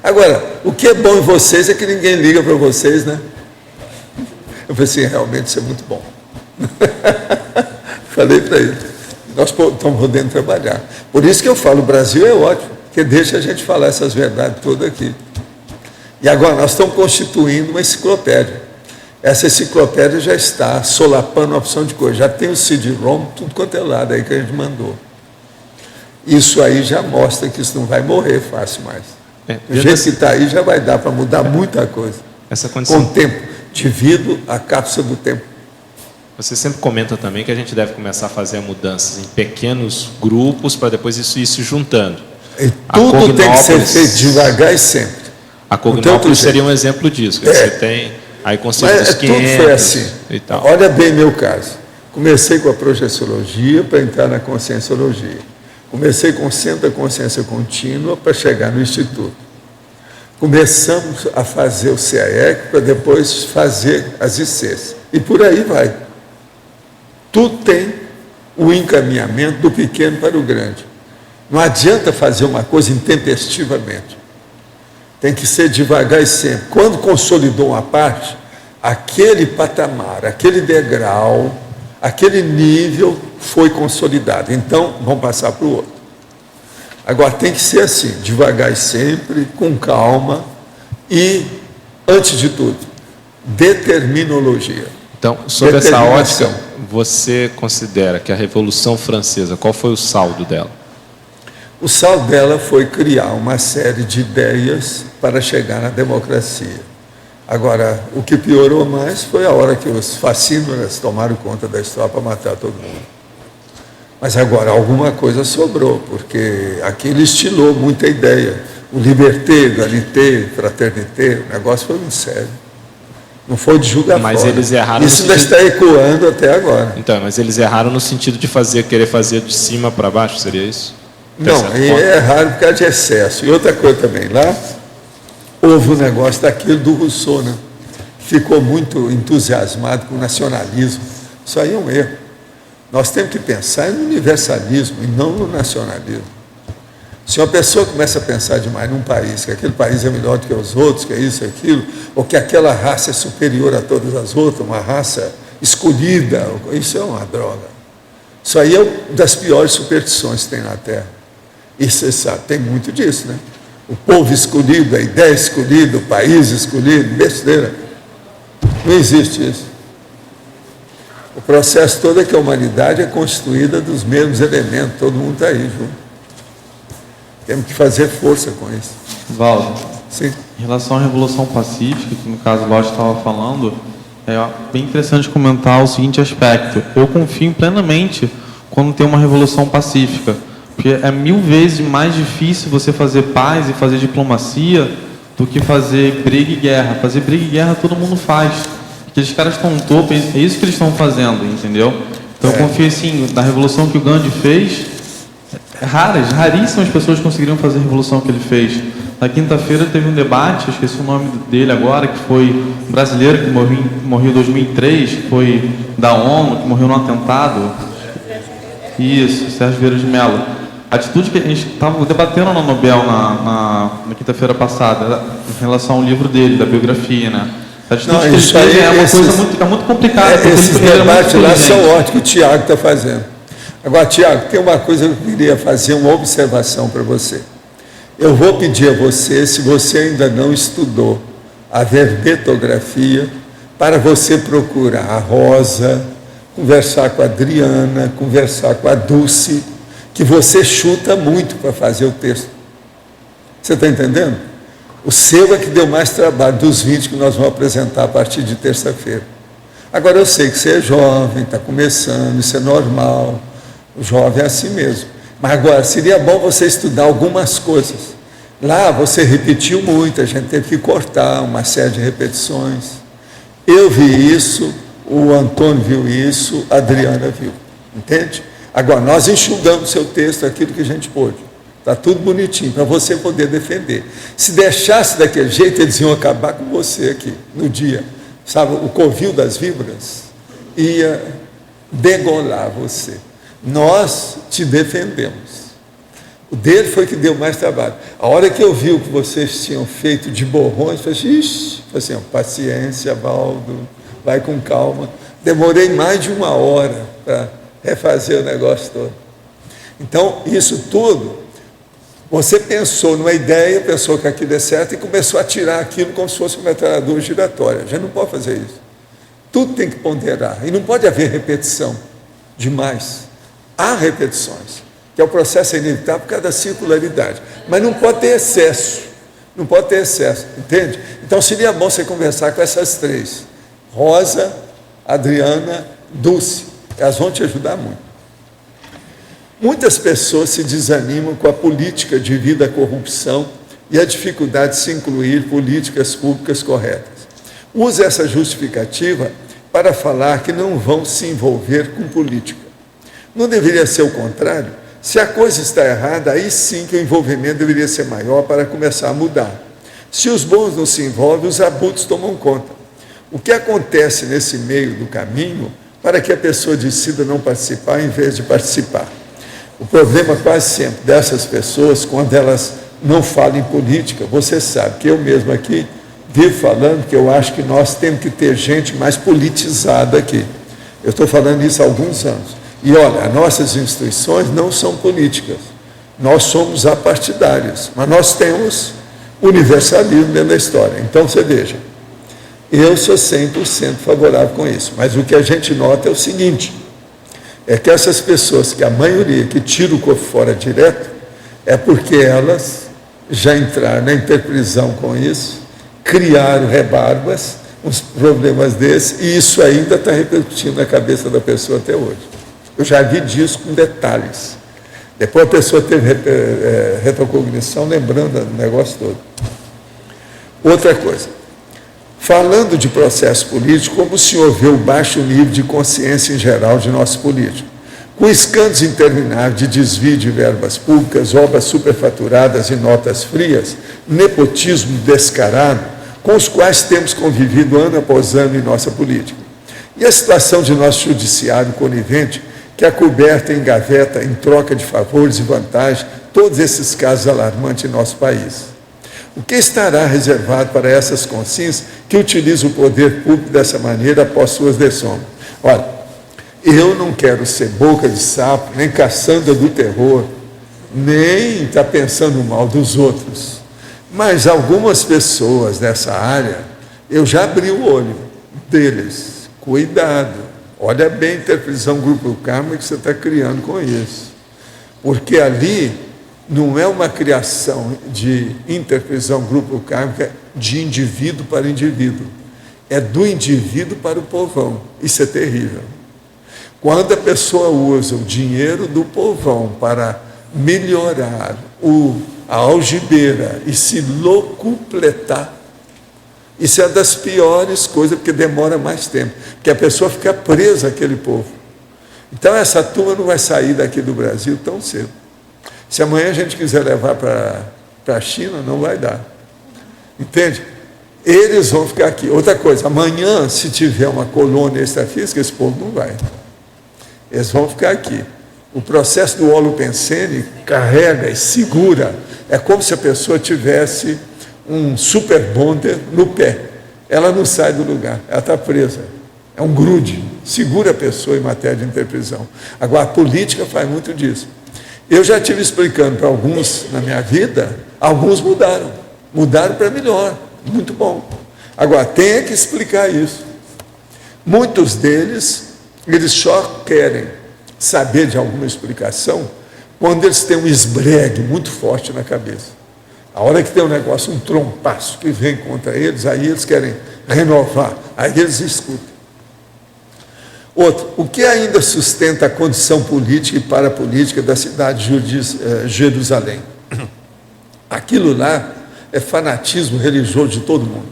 S2: Agora, o que é bom em vocês é que ninguém liga para vocês, né? Eu falei assim, realmente isso é muito bom. Falei para ele, nós estamos podendo trabalhar. Por isso que eu falo, o Brasil é ótimo, porque deixa a gente falar essas verdades todas aqui. E agora nós estamos constituindo uma enciclopédia. Essa enciclopédia já está solapando uma opção de coisa. Já tem o CD-ROM, tudo quanto é lado aí que a gente mandou. Isso aí já mostra que isso não vai morrer fácil mais. Do jeito que está aí já vai dar para mudar muita coisa.
S8: Essa condição...
S2: Com o tempo, devido à cápsula do tempo.
S8: Você sempre comenta também que a gente deve começar a fazer mudanças em pequenos grupos para depois isso ir se juntando.
S2: E tudo tem que ser feito devagar e sempre.
S8: A Cognópolis seria um exemplo disso. Que você tem aí Conselho dos 500
S2: tudo foi assim.
S8: E tal.
S2: Olha bem meu caso. Comecei com a projeciologia para entrar na conscienciologia. Comecei com o Centro da Consciência Contínua para chegar no Instituto. Começamos a fazer o CAEC para depois fazer as ICs. E por aí vai. Tudo tem o encaminhamento do pequeno para o grande. Não adianta fazer uma coisa intempestivamente. Tem que ser devagar e sempre. Quando consolidou uma parte, aquele patamar, aquele degrau, aquele nível foi consolidado. Então, vamos passar para o outro. Agora, tem que ser assim, devagar e sempre, com calma e, antes de tudo, determinologia.
S8: Então, sobre essa ótica, você considera que a Revolução Francesa, qual foi o saldo dela?
S2: O saldo dela foi criar uma série de ideias para chegar na democracia. Agora, o que piorou mais foi a hora que os fascínoras tomaram conta da história para matar todo mundo. Mas agora, alguma coisa sobrou, porque aquilo estilou muita ideia. O liberté, égalité, fraternité, o negócio foi muito sério. Não foi de julgar
S8: Mas
S2: fora.
S8: eles erraram
S2: Isso
S8: no
S2: ainda
S8: sentido...
S2: está ecoando até agora.
S8: Então, mas eles erraram no sentido de querer fazer de cima para baixo, seria isso?
S2: Não, aí erraram por causa de excesso. E outra coisa também, lá houve um negócio daquilo do Rousseau, né? Ficou muito entusiasmado com o nacionalismo. Isso aí é um erro. Nós temos que pensar no universalismo e não no nacionalismo. Se uma pessoa começa a pensar demais num país, que aquele país é melhor do que os outros, que é isso, aquilo, ou que aquela raça é superior a todas as outras, uma raça escolhida, isso é uma droga. Isso aí é uma das piores superstições que tem na Terra. E você sabe, tem muito disso, né? O povo escolhido, a ideia escolhida, o país escolhido, besteira. Não existe isso. O processo todo é que a humanidade é constituída dos mesmos elementos, todo mundo está aí junto. Temos que fazer força com isso.
S6: Valdo,
S2: sim.
S6: Em relação à Revolução Pacífica, que no caso o Lógico estava falando, é bem interessante comentar o seguinte aspecto. Eu confio plenamente quando tem uma Revolução Pacífica, porque é 1000 vezes mais difícil você fazer paz e fazer diplomacia do que fazer briga e guerra. Fazer briga e guerra todo mundo faz. Aqueles caras estão no topo, é isso que eles estão fazendo, entendeu? Então eu confio assim, na Revolução que o Gandhi fez, raríssimas pessoas conseguiriam fazer a revolução que ele fez. Na quinta-feira teve um debate, esqueci o nome dele agora, que foi um brasileiro que morreu em 2003, que foi da ONU, que morreu num atentado. Isso, Sérgio Vieira de Mello. A atitude que a gente estava debatendo na Nobel na quinta-feira passada, em relação ao livro dele, da biografia, né? A atitude que ele fez é uma coisa muito complicada.
S2: Esses debates lá são ótimos, que o Tiago está fazendo. Agora, Tiago, tem uma coisa que eu queria fazer, uma observação para você. Eu vou pedir a você, se você ainda não estudou a verbetografia, para você procurar a Rosa, conversar com a Adriana, conversar com a Dulce, que você chuta muito para fazer o texto. Você está entendendo? O seu é que deu mais trabalho dos 20 que nós vamos apresentar a partir de terça-feira. Agora, eu sei que você é jovem, está começando, isso é normal. O jovem é assim mesmo. Mas agora, seria bom você estudar algumas coisas. Lá você repetiu muito, a gente teve que cortar uma série de repetições. Eu vi isso, o Antônio viu isso, a Adriana viu. Entende? Agora, nós enxugamos seu texto, aquilo que a gente pôde. Está tudo bonitinho, para você poder defender. Se deixasse daquele jeito, eles iam acabar com você aqui, no dia. Sabe, o covil das víboras ia degolar você. Nós te defendemos. O dele foi que deu mais trabalho. A hora que eu vi o que vocês tinham feito de borrões, eu falei, ixi, assim, paciência, Valdo, vai com calma. Demorei mais de 1 hora para refazer o negócio todo. Então, isso tudo, você pensou numa ideia, pensou que aquilo é certo e começou a tirar aquilo como se fosse uma metralhadora giratória. A gente não pode fazer isso. Tudo tem que ponderar. E não pode haver repetição demais. Há repetições, que é o processo inevitável por causa da circularidade. Mas não pode ter excesso. Não pode ter excesso, entende? Então seria bom você conversar com essas 3. Rosa, Adriana, Dulce. Elas vão te ajudar muito. Muitas pessoas se desanimam com a política devido à corrupção e a dificuldade de se incluir políticas públicas corretas. Use essa justificativa para falar que não vão se envolver com política. Não deveria ser o contrário? Se a coisa está errada, aí sim que o envolvimento deveria ser maior para começar a mudar. Se os bons não se envolvem, os abutres tomam conta. O que acontece nesse meio do caminho para que a pessoa decida não participar em vez de participar? O problema quase sempre dessas pessoas, quando elas não falam em política, você sabe que eu mesmo aqui vivo falando que eu acho que nós temos que ter gente mais politizada aqui. Eu estou falando isso há alguns anos. E olha, as nossas instituições não são políticas, nós somos apartidários, mas nós temos universalismo dentro da história. Então você veja, eu sou 100% favorável com isso, mas o que a gente nota é o seguinte, é que essas pessoas, que a maioria que tira o corpo fora direto, é porque elas já entraram na interprisão com isso, criaram rebarbas, uns problemas desses, e isso ainda está repercutindo na cabeça da pessoa até hoje. Eu já vi disso com detalhes. Depois a pessoa teve retrocognição, lembrando do negócio todo. Outra coisa, Falando de processo político, como o senhor vê o baixo nível de consciência em geral de nossos políticos? Com escândalos intermináveis de desvio de verbas públicas, obras superfaturadas e notas frias, nepotismo descarado, com os quais temos convivido ano após ano em nossa política. E a situação de nosso judiciário conivente, que acoberta em gaveta, em troca de favores e vantagens, todos esses casos alarmantes em nosso país. O que estará reservado para essas consciências que utilizam o poder público dessa maneira após suas dessombras? Olha, eu não quero ser boca de sapo, nem caçanda do terror, nem estar pensando mal dos outros. Mas algumas pessoas dessa área, eu já abri o olho deles. Cuidado, olha bem a interpretação Grupo Karma que você está criando com isso. Porque ali não é uma criação de interpretação Grupo Karma de indivíduo para indivíduo. É do indivíduo para o povão. Isso é terrível. Quando a pessoa usa o dinheiro do povão para melhorar a algibeira e se locupletar, isso é das piores coisas, porque demora mais tempo, porque a pessoa fica presa àquele povo. Então essa turma não vai sair daqui do Brasil tão cedo. Se amanhã a gente quiser levar para a China, não vai dar. Entende? Eles vão ficar aqui. Outra coisa, amanhã, se tiver uma colônia extrafísica, esse povo não vai. Eles vão ficar aqui. O processo do holopensene carrega e segura. É como se a pessoa tivesse um super bonder no pé. Ela não sai do lugar, ela está presa. É um grude, segura a pessoa em matéria de interprisão. Agora, a política faz muito disso. Eu já estive explicando para alguns na minha vida, alguns mudaram. Mudaram para melhor, muito bom. Agora, tem que explicar isso. Muitos deles, eles só querem saber de alguma explicação quando eles têm um esbregue muito forte na cabeça. A hora que tem um negócio, um trompaço que vem contra eles, aí eles querem renovar, aí eles escutam. Outro, o que ainda sustenta a condição política e parapolítica da cidade de Jerusalém? Aquilo lá é fanatismo religioso de todo mundo.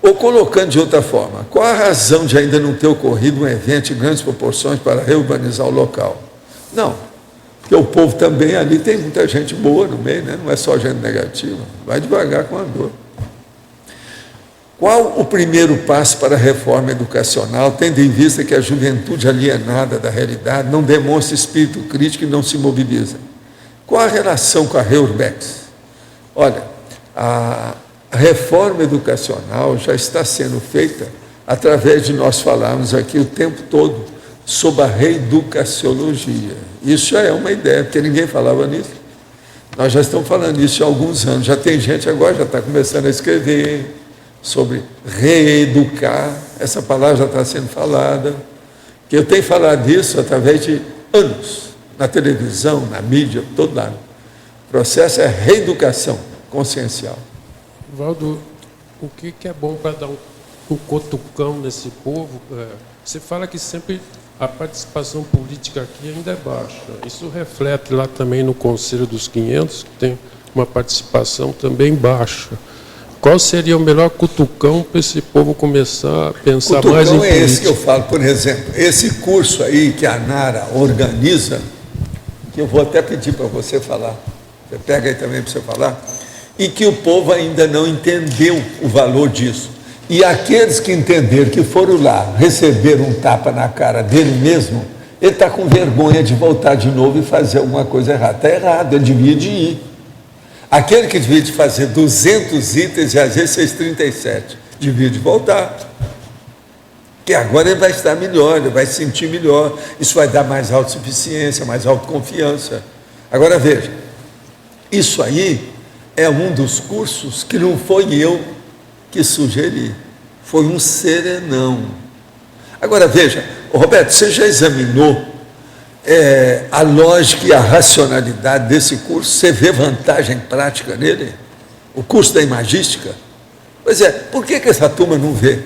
S2: Ou colocando de outra forma, qual a razão de ainda não ter ocorrido um evento de grandes proporções para reurbanizar o local? Não, porque o povo também ali tem muita gente boa no meio, né? Não é só gente negativa. Vai devagar com a dor. Qual o primeiro passo para a reforma educacional, tendo em vista que a juventude alienada da realidade não demonstra espírito crítico e não se mobiliza? Qual a relação com a Reurbex? Olha, a reforma educacional já está sendo feita através de nós falarmos aqui o tempo todo sobre a reeducaciologia. Isso já é uma ideia, porque ninguém falava nisso. Nós já estamos falando isso há alguns anos. Já tem gente agora, já está começando a escrever sobre reeducar. Essa palavra já está sendo falada. Que eu tenho falado disso através de anos, na televisão, na mídia, todo lado. O processo é reeducação consciencial.
S1: Valdo, o que é bom para dar um cutucão nesse povo? Você fala que sempre a participação política aqui ainda é baixa. Isso reflete lá também no Conselho dos 500, que tem uma participação também baixa. Qual seria o melhor cutucão para esse povo começar a pensar
S2: cutucão
S1: mais em política?
S2: É esse que eu falo, por exemplo, esse curso aí que a ANARA organiza, que eu vou até pedir para você falar, você pega aí também para você falar, e que o povo ainda não entendeu o valor disso. E aqueles que entenderam, que foram lá, receberam um tapa na cara dele mesmo, ele está com vergonha de voltar de novo e fazer alguma coisa errada. Está errado, ele devia de ir. Aquele que devia de fazer 200 itens e às vezes fez 37, devia de voltar. Porque agora ele vai estar melhor, ele vai se sentir melhor. Isso vai dar mais autossuficiência, mais autoconfiança. Agora veja, isso aí é um dos cursos que não foi eu que sugeri, foi um serenão. Agora veja, Roberto, você já examinou a lógica e a racionalidade desse curso? Você vê vantagem prática nele? O curso da imagística? Pois é, por que essa turma não vê?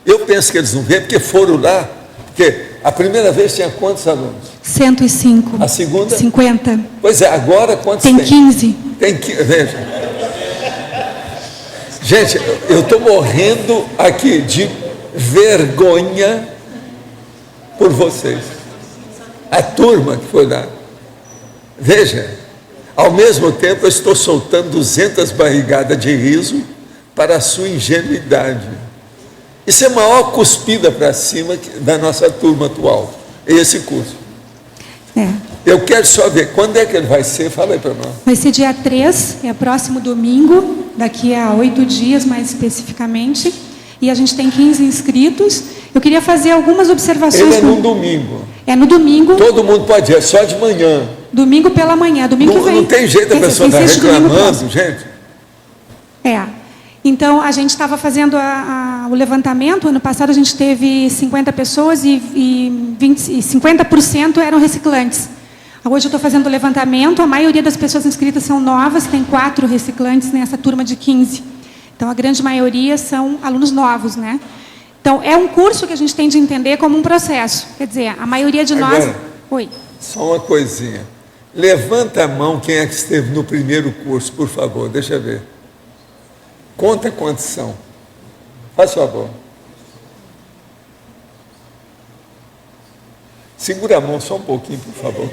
S2: Eu penso que eles não vêem porque foram lá, porque a primeira vez tinha quantos alunos?
S13: 105.
S2: A segunda?
S13: 50.
S2: Pois é, agora quantos
S13: tem?
S2: Tem
S13: 15.
S2: Tem 15, veja. Gente, eu estou morrendo aqui de vergonha por vocês. A turma que foi lá. Veja, ao mesmo tempo eu estou soltando 200 barrigadas de riso para a sua ingenuidade. Isso é a maior cuspida para cima da nossa turma atual, esse curso. Eu quero só ver, quando é que ele vai ser? Fala aí para nós.
S13: Vai ser dia 3, é próximo domingo, daqui a 8 dias mais especificamente, e a gente tem 15 inscritos. Eu queria fazer algumas observações.
S2: Ele é no domingo.
S13: É no domingo.
S2: Todo mundo pode ir, é só de manhã.
S13: Domingo pela manhã, domingo que vem.
S2: Não tem jeito, a pessoa está reclamando, gente.
S13: Então, a gente estava fazendo o levantamento, ano passado a gente teve 50 pessoas e 50% eram reciclantes. Hoje eu estou fazendo o levantamento, a maioria das pessoas inscritas são novas, tem 4 reciclantes nessa turma de 15. Então, a grande maioria são alunos novos, né? Então, é um curso que a gente tem de entender como um processo. Quer dizer, a maioria de nós...
S2: Agora,
S13: Oi.
S2: Só uma coisinha. Levanta a mão quem é que esteve no primeiro curso, por favor, deixa eu ver. Conta quantos são. Faz favor. Segura a mão só um pouquinho, por favor.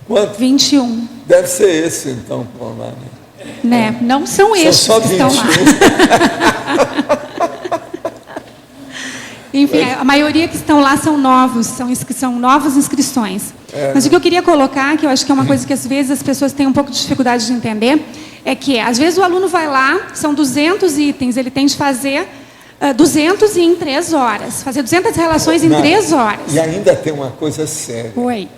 S2: Quanto?
S13: 21.
S2: Deve ser esse, então, vamos lá,
S13: né? Não são esses
S2: só
S13: que estão lá. Enfim, a maioria que estão lá são novos, são novas inscrições. Mas o que eu queria colocar, que eu acho que é uma coisa que às vezes as pessoas têm um pouco de dificuldade de entender, é que às vezes o aluno vai lá, são 200 itens, ele tem de fazer 200 em 3 horas, fazer 200 relações em 3 horas.
S2: E ainda tem uma coisa séria.
S13: Oi.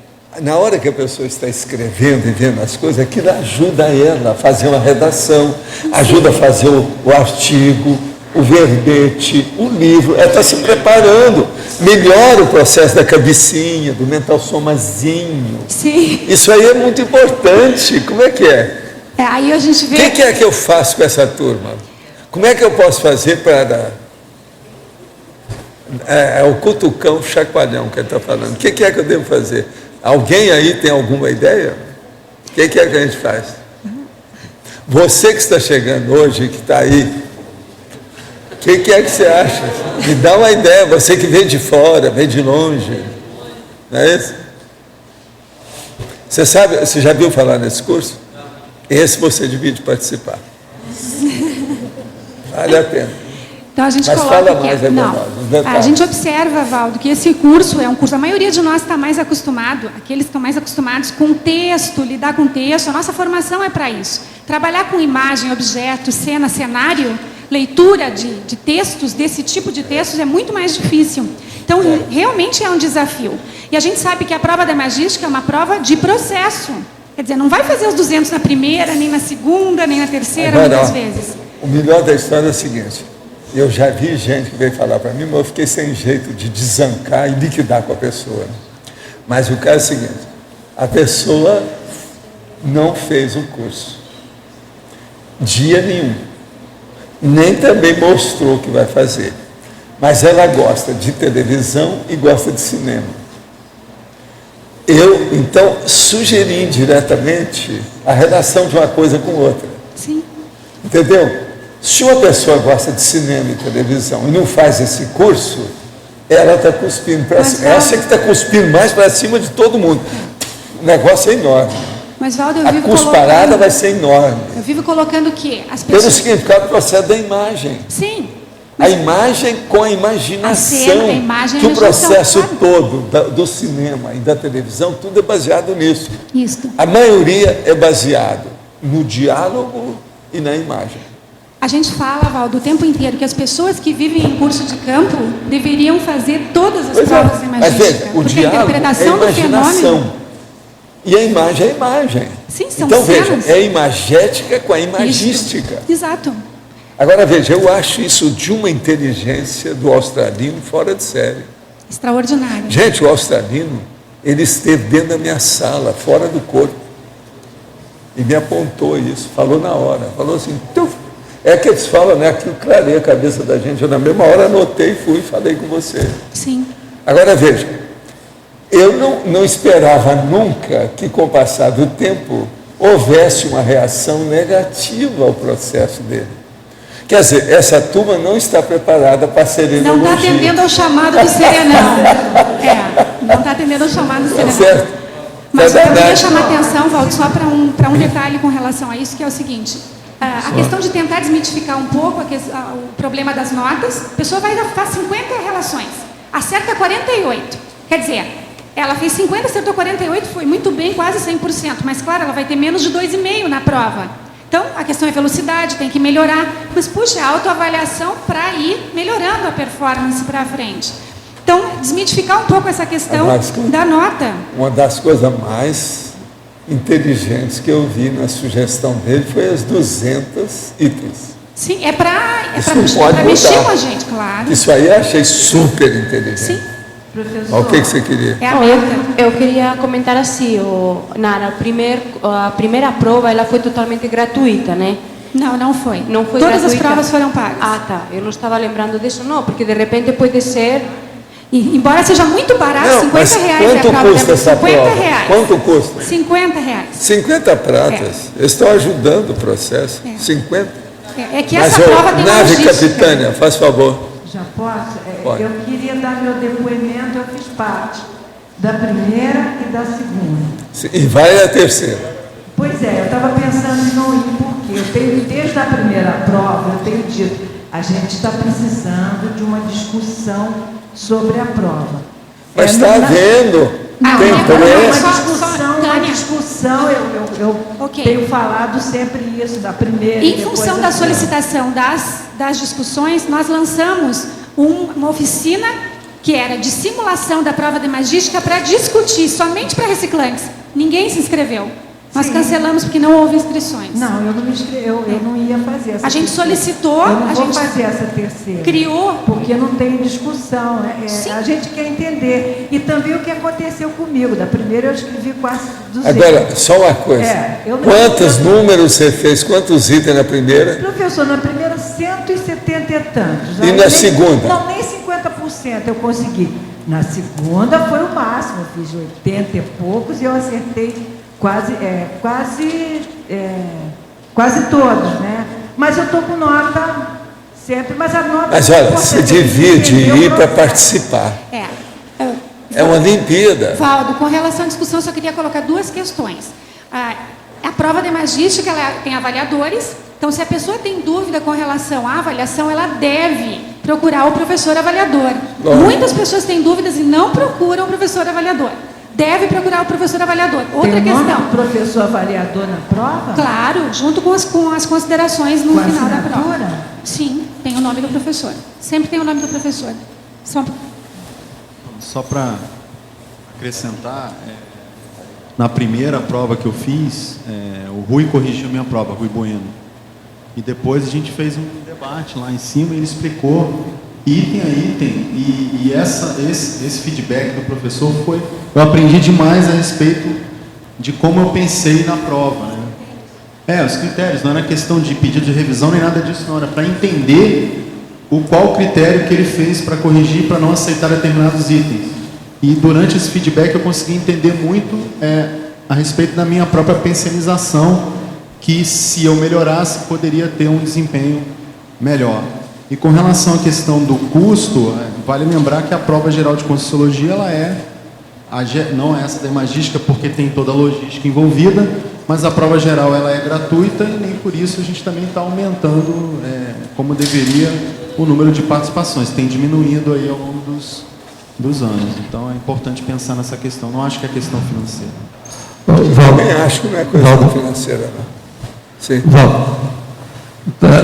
S2: Na hora que a pessoa está escrevendo e vendo as coisas, aquilo ajuda ela a fazer uma redação, ajuda a fazer o artigo, o verbete, o livro. Ela está se preparando. Melhora o processo da cabecinha, do mental somazinho.
S13: Sim.
S2: Isso aí é muito importante. Como é que é?
S13: Aí a gente vê...
S2: O que é que eu faço com essa turma? Como é que eu posso fazer para... É o cutucão chacoalhão que ele está falando. O que é que eu devo fazer? Alguém aí tem alguma ideia? O que é que a gente faz? Você que está chegando hoje, que está aí, o que é que você acha? Me dá uma ideia, você que vem de fora, vem de longe, não é isso? Você sabe, você já viu falar nesse curso? Esse você devia participar. Vale a pena.
S13: Então a gente
S2: Mas
S13: coloca
S2: fala mais aí
S13: não, a gente observa, Valdo, que esse curso é um curso, a maioria de nós está mais acostumado, aqueles que estão mais acostumados com texto, lidar com texto, a nossa formação é para isso. Trabalhar com imagem, objeto, cena, cenário, leitura de textos, desse tipo de textos, é muito mais difícil. Então, realmente é um desafio. E a gente sabe que a prova da Magística é uma prova de processo. Quer dizer, não vai fazer os 200 na primeira, nem na segunda, nem na terceira, muitas vezes.
S2: O melhor da história é o seguinte, eu já vi gente que veio falar para mim, mas eu fiquei sem jeito de desancar e liquidar com a pessoa. Mas o caso é o seguinte, a pessoa não fez o curso, dia nenhum, nem também mostrou o que vai fazer, mas ela gosta de televisão e gosta de cinema. Eu, então, sugeri indiretamente a relação de uma coisa com outra.
S13: Sim.
S2: Entendeu? Se uma pessoa gosta de cinema e televisão e não faz esse curso, ela está cuspindo para cima. Essa é que está cuspindo mais para cima de todo mundo. O negócio é enorme.
S13: Mas, Valdo,
S2: a cusparada vai ser enorme.
S13: Eu vivo colocando o quê? As pessoas...
S2: Pelo significado do processo da imagem.
S13: Sim.
S2: A imagem com a imaginação.
S13: A imagem
S2: que o processo todo do cinema e da televisão, tudo é baseado nisso.
S13: Isso.
S2: A maioria é baseado no diálogo e na imagem.
S13: A gente fala, Valdo, o tempo inteiro que as pessoas que vivem em curso de campo deveriam fazer todas as provas de imagística.
S2: Mas veja, o diálogo é a imaginação. E a imagem é a imagem.
S13: Sim, são
S2: então,
S13: cenas.
S2: veja, é a imagética com a imagística.
S13: Isso. Exato.
S2: Agora, veja, eu acho isso de uma inteligência do australino fora de série.
S13: Extraordinário.
S2: Gente, o australino, ele esteve dentro da minha sala, fora do corpo. E me apontou isso, falou na hora. Falou assim, é que eles falam, né? Aquilo clareia a cabeça da gente. Eu, na mesma hora, anotei, fui e falei com você.
S13: Sim.
S2: Agora, veja, Eu não esperava nunca que, com o passar do tempo, houvesse uma reação negativa ao processo dele. Quer dizer, essa turma não está preparada para a serenologia.
S13: Não está atendendo ao chamado do serenão. Não está atendendo ao chamado do serenão.
S2: Certo?
S13: Mas eu queria chamar a atenção, Valdo, só para um detalhe com relação a isso, que é o seguinte. A questão de tentar desmitificar um pouco o problema das notas, a pessoa vai dar 50 relações, acerta 48. Quer dizer, ela fez 50, acertou 48, foi muito bem, quase 100%, mas claro, ela vai ter menos de 2,5 na prova. Então, a questão é velocidade, tem que melhorar, mas puxa, a autoavaliação para ir melhorando a performance para frente. Então, desmitificar um pouco essa questão da nota.
S2: Uma das coisas mais inteligentes que eu vi na sugestão dele foi as 200 itens.
S13: Sim, é para mexer com a gente, claro.
S2: Isso aí eu achei super inteligente.
S13: Sim.
S2: O que você queria?
S14: Eu queria comentar assim, Nara, a primeira prova ela foi totalmente gratuita, né?
S13: Não foi.
S14: Não foi
S13: Todas
S14: gratuita?
S13: as provas foram pagas.
S14: Ah, tá. Eu não estava lembrando disso, não, porque de repente pode ser...
S13: E, embora seja muito barato, R$50 é a prova.
S2: Quanto custa essa prova?
S13: R$50.
S2: Quanto custa?
S13: R$50.
S2: 50 pratas. Eles estão ajudando o processo. 50.
S13: É que essa prova tem
S2: nave
S13: logística.
S2: capitânia, faz favor.
S11: Já posso?
S2: Pode.
S11: Eu queria dar meu depoimento, eu fiz parte da primeira e da segunda.
S2: E vai a terceira.
S11: Pois é, eu estava pensando em não ir, porque eu tenho, desde a primeira prova, eu tenho dito, a gente está precisando de uma discussão sobre a prova.
S2: Mas está havendo. Tem pressa.
S11: Uma discussão, eu tenho falado sempre isso, da primeira.
S13: Em função da solicitação das discussões, nós lançamos uma oficina que era de simulação da prova de magística para discutir, somente para reciclantes. Ninguém se inscreveu. Nós cancelamos porque não houve inscrições.
S11: Não, eu não me inscrevi, eu não ia fazer essa.
S13: A gente solicitou,
S11: eu não
S13: a
S11: vou
S13: gente
S11: fazer essa terceira.
S13: Criou.
S11: Porque não tem discussão, né? A gente quer entender. E também o que aconteceu comigo. Da primeira eu escrevi quase 200.
S2: Agora, só uma coisa. Quantos números você fez? Quantos itens na primeira?
S11: Professor, na primeira 170 e tantos.
S2: E na segunda?
S11: Não, nem 50% eu consegui. Na segunda foi o máximo. Eu fiz 80 e poucos e eu acertei quase todos, né? Mas eu estou com nota sempre, mas a nota...
S2: Mas olha, você divide e ir para participar. É uma Olimpíada.
S13: Valdo, com relação à discussão, eu só queria colocar duas questões. A prova de magística, ela tem avaliadores, então se a pessoa tem dúvida com relação à avaliação, ela deve procurar o professor avaliador. Muitas pessoas têm dúvidas e não procuram o professor avaliador. Deve procurar o professor avaliador. Outra
S11: tem
S13: questão.
S11: Tem o professor avaliador na prova?
S13: Claro, junto com as considerações no final da prova. Sim, tem o nome do professor. Sempre tem o nome do professor.
S15: Só para acrescentar, na primeira prova que eu fiz, o Rui corrigiu minha prova, Rui Bueno. E depois a gente fez um debate lá em cima e ele explicou item a item, e esse feedback do professor foi... Eu aprendi demais a respeito de como eu pensei na prova, né? Os critérios, não era questão de pedido de revisão nem nada disso, não, era para entender qual critério que ele fez para corrigir, para não aceitar determinados itens. E durante esse feedback eu consegui entender muito a respeito da minha própria pensionização, que se eu melhorasse, poderia ter um desempenho melhor. E com relação à questão do custo, vale lembrar que a prova geral de Conscienciologia, não é essa da magística, porque tem toda a logística envolvida, mas a prova geral ela é gratuita e nem por isso a gente também está aumentando, como deveria, o número de participações. Tem diminuído aí ao longo dos anos. Então é importante pensar nessa questão. Não acho que é questão financeira.
S2: Também acho que não é questão financeira, não. Sim.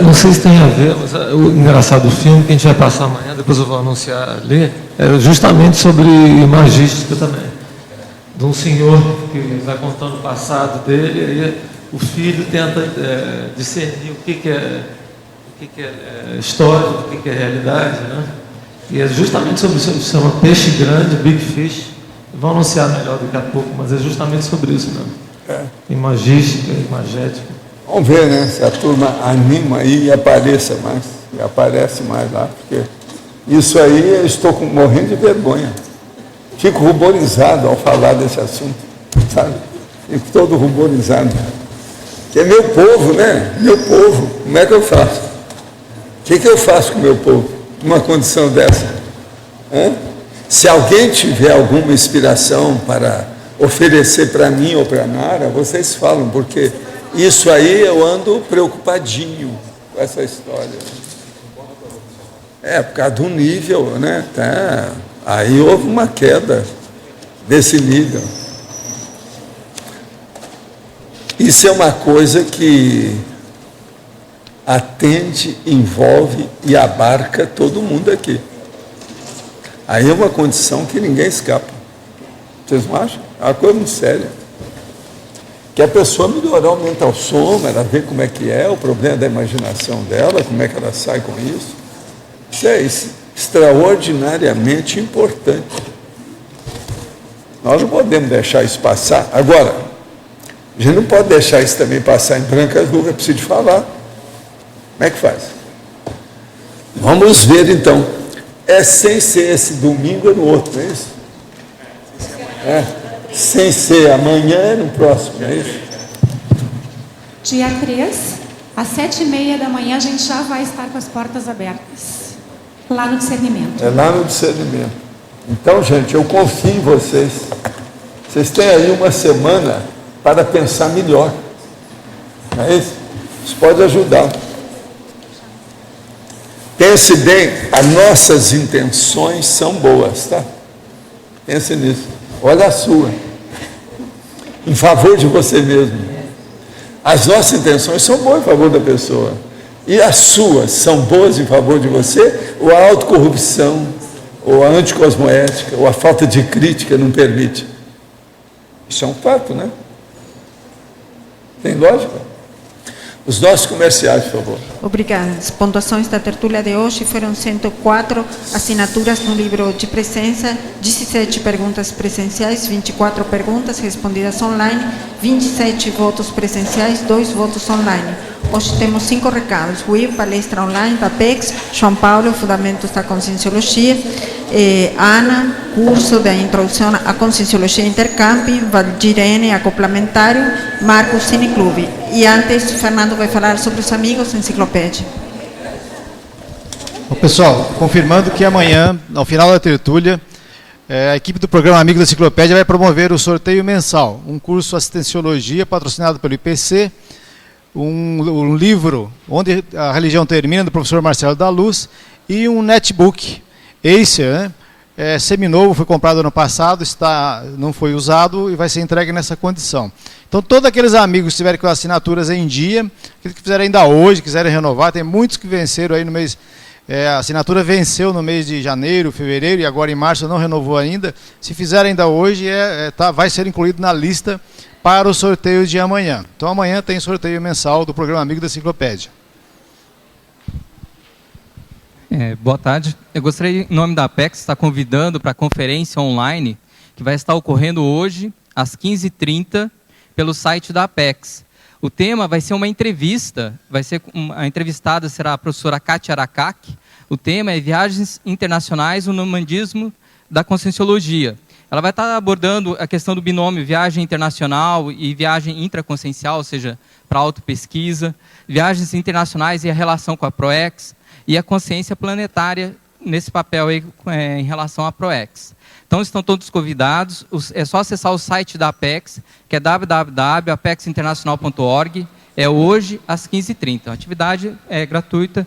S16: Não sei se tem a ver, mas o engraçado do filme, que a gente vai passar amanhã, depois eu vou anunciar ali, é justamente sobre magística também. De um senhor que vai contando o passado dele, e aí o filho tenta discernir o que é história, o que é realidade, né? E é justamente sobre isso, se chama Peixe Grande, Big Fish. Vou anunciar melhor daqui a pouco, mas é justamente sobre isso mesmo. Imagística, imagética.
S2: Vamos ver, né? Se a turma anima aí e aparece mais lá, porque isso aí eu estou morrendo de vergonha. Fico ruborizado ao falar desse assunto, sabe? Fico todo ruborizado. Que é meu povo, né? Meu povo. Como é que eu faço? O que eu faço com o meu povo numa condição dessa? Se alguém tiver alguma inspiração para oferecer para mim ou para a Nara, vocês falam, porque isso aí eu ando preocupadinho com essa história. Por causa do nível, né? Aí houve uma queda desse nível. Isso é uma coisa que atende, envolve e abarca todo mundo aqui. Aí é uma condição que ninguém escapa. Vocês não acham? É uma coisa muito séria. Que a pessoa melhorar o mental soma, ela vê como é que é, o problema da imaginação dela, como é que ela sai com isso. Isso é extraordinariamente importante. Nós não podemos deixar isso passar. Agora, a gente não pode deixar isso também passar em brancas nuvens, é preciso falar. Como é que faz? Vamos ver então. Sem ser esse domingo, é no outro, não é isso? Sem ser amanhã, é no próximo, não é isso?
S13: Dia 3, às 7h30 da manhã, a gente já vai estar com as portas abertas. Lá no discernimento. É lá no discernimento.
S2: Então, gente, eu confio em vocês. Vocês têm aí uma semana para pensar melhor. Não é isso? Isso pode ajudar. Pense bem, as nossas intenções são boas, tá? Pense nisso. Olha a sua. Em favor de você mesmo. As nossas intenções são boas em favor da pessoa. E as suas são boas em favor de você? Ou a autocorrupção, ou a anticosmoética, ou a falta de crítica não permite? Isso é um fato, né? Tem lógica? Os nossos comerciais, por favor.
S17: Obrigada. As pontuações da tertúlia de hoje foram 104 assinaturas no livro de presença, 17 perguntas presenciais, 24 perguntas respondidas online, 27 votos presenciais, 2 votos online. Hoje temos 5 recados. Rui, palestra online da PEX, João Paulo, Fundamentos da Conscienciologia, Ana, curso de Introdução à Conscienciologia Intercampi, Valdirene, Acoplamentário, Marcos, Cineclube. E antes, Fernando vai falar sobre os amigos enciclopédia.
S18: Bom, pessoal, confirmando que amanhã, ao final da tertúlia, a equipe do programa Amigo da Enciclopédia vai promover o sorteio mensal, um curso Assistenciologia patrocinado pelo IPC, um livro Onde a Religião Termina, do professor Marcelo da Luz, e um netbook Acer, né? Seminovo, foi comprado ano passado, não foi usado e vai ser entregue nessa condição. Então, todos aqueles amigos que estiverem com assinaturas em dia, aqueles que fizerem ainda hoje, quiserem renovar, tem muitos que venceram aí no mês, a assinatura venceu no mês de janeiro, fevereiro e agora em março não renovou ainda. Se fizerem ainda hoje, vai ser incluído na lista para o sorteio de amanhã. Então, amanhã tem sorteio mensal do programa Amigo da Enciclopédia.
S19: Boa tarde. Eu gostaria, em nome da Apex, estar convidando para a conferência online que vai estar ocorrendo hoje, às 15h30, pelo site da Apex. O tema vai ser uma entrevista, a entrevistada será a professora Kátia Aracaki. O tema é Viagens Internacionais, o Nomandismo da Conscienciologia. Ela vai estar abordando a questão do binômio viagem internacional e viagem intraconsciencial, ou seja, para autopesquisa, viagens internacionais e a relação com a ProEx, e a consciência planetária nesse papel aí, em relação à ProEx. Então, estão todos convidados. É só acessar o site da Apex, que é www.apexinternacional.org. É hoje, às 15h30. A atividade é gratuita,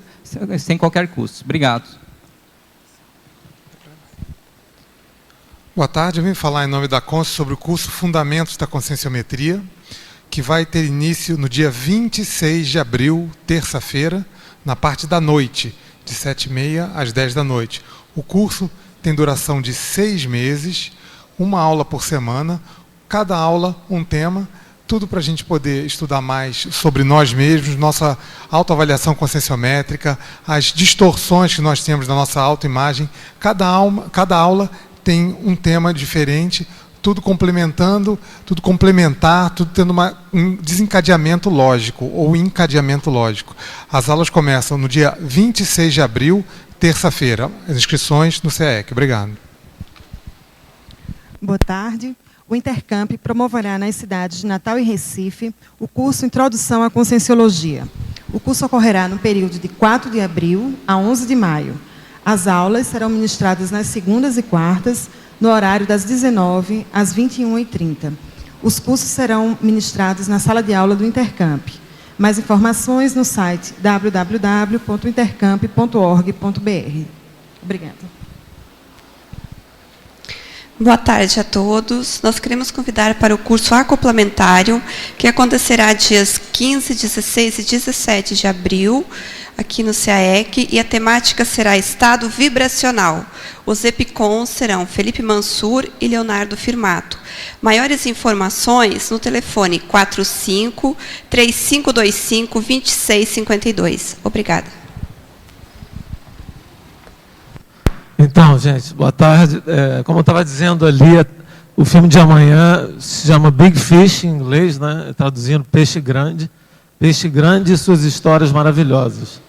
S19: sem qualquer custo. Obrigado.
S10: Boa tarde. Eu vim falar em nome da Consci sobre o curso Fundamentos da Conscienciometria, que vai ter início no dia 26 de abril, terça-feira, na parte da noite, de 7h30 às 10 da noite. O curso tem duração de 6 meses, uma aula por semana, cada aula um tema, tudo para a gente poder estudar mais sobre nós mesmos, nossa autoavaliação conscienciométrica, as distorções que nós temos na nossa autoimagem. Cada aula tem um tema diferente, tudo complementando, tudo complementar, tudo tendo um desencadeamento lógico ou encadeamento lógico. As aulas começam no dia 26 de abril, terça-feira. As inscrições no CEEC. Obrigado.
S20: Boa tarde. O Intercamp promoverá nas cidades de Natal e Recife o curso Introdução à Conscienciologia. O curso ocorrerá no período de 4 de abril a 11 de maio. As aulas serão ministradas nas segundas e quartas, no horário das 19h às 21h30. Os cursos serão ministrados na sala de aula do Intercamp. Mais informações no site www.intercamp.org.br. Obrigada.
S21: Boa tarde a todos. Nós queremos convidar para o curso acoplamentário, que acontecerá dias 15, 16 e 17 de abril, aqui no CAEC, e a temática será Estado Vibracional. Os EPICONs serão Felipe Mansur e Leonardo Firmato. Maiores informações no telefone 45-3525-2652. Obrigada.
S16: Então, gente, boa tarde. Como eu estava dizendo ali, o filme de amanhã se chama Big Fish, em inglês, né? Traduzindo Peixe Grande. Peixe Grande e suas histórias maravilhosas.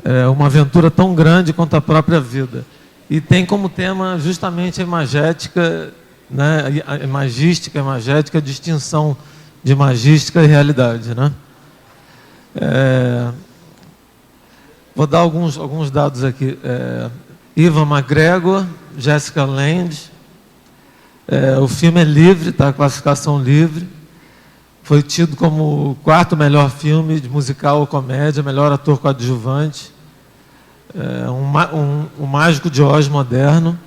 S16: É uma aventura tão grande quanto a própria vida. E tem como tema justamente a imagética, né? A imagística, a distinção de imagística e realidade, né? Vou dar alguns dados aqui. Ewan McGregor, Jessica Lange. O filme é livre, tá? Classificação livre. Foi tido como o 4º melhor filme de musical ou comédia, melhor ator coadjuvante. Um Mágico de Oz moderno.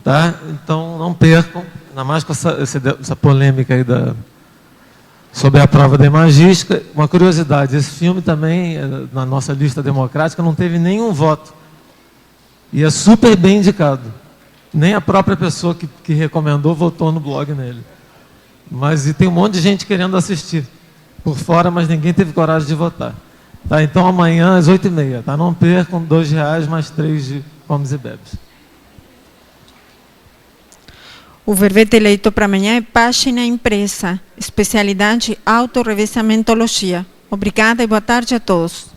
S16: Tá? Então, não percam, ainda mais com essa polêmica aí sobre a prova da imagística. Uma curiosidade, esse filme também, na nossa lista democrática, não teve nenhum voto. E é super bem indicado. Nem a própria pessoa que recomendou votou no blog nele. Mas tem um monte de gente querendo assistir por fora, mas ninguém teve coragem de votar. Tá? Então amanhã às 8h30. Tá? Não percam, R$2 mais 3 de comes e bebes.
S17: O verbete eleito para amanhã é página impressa, especialidade autorrevesamentologia. Obrigada e boa tarde a todos.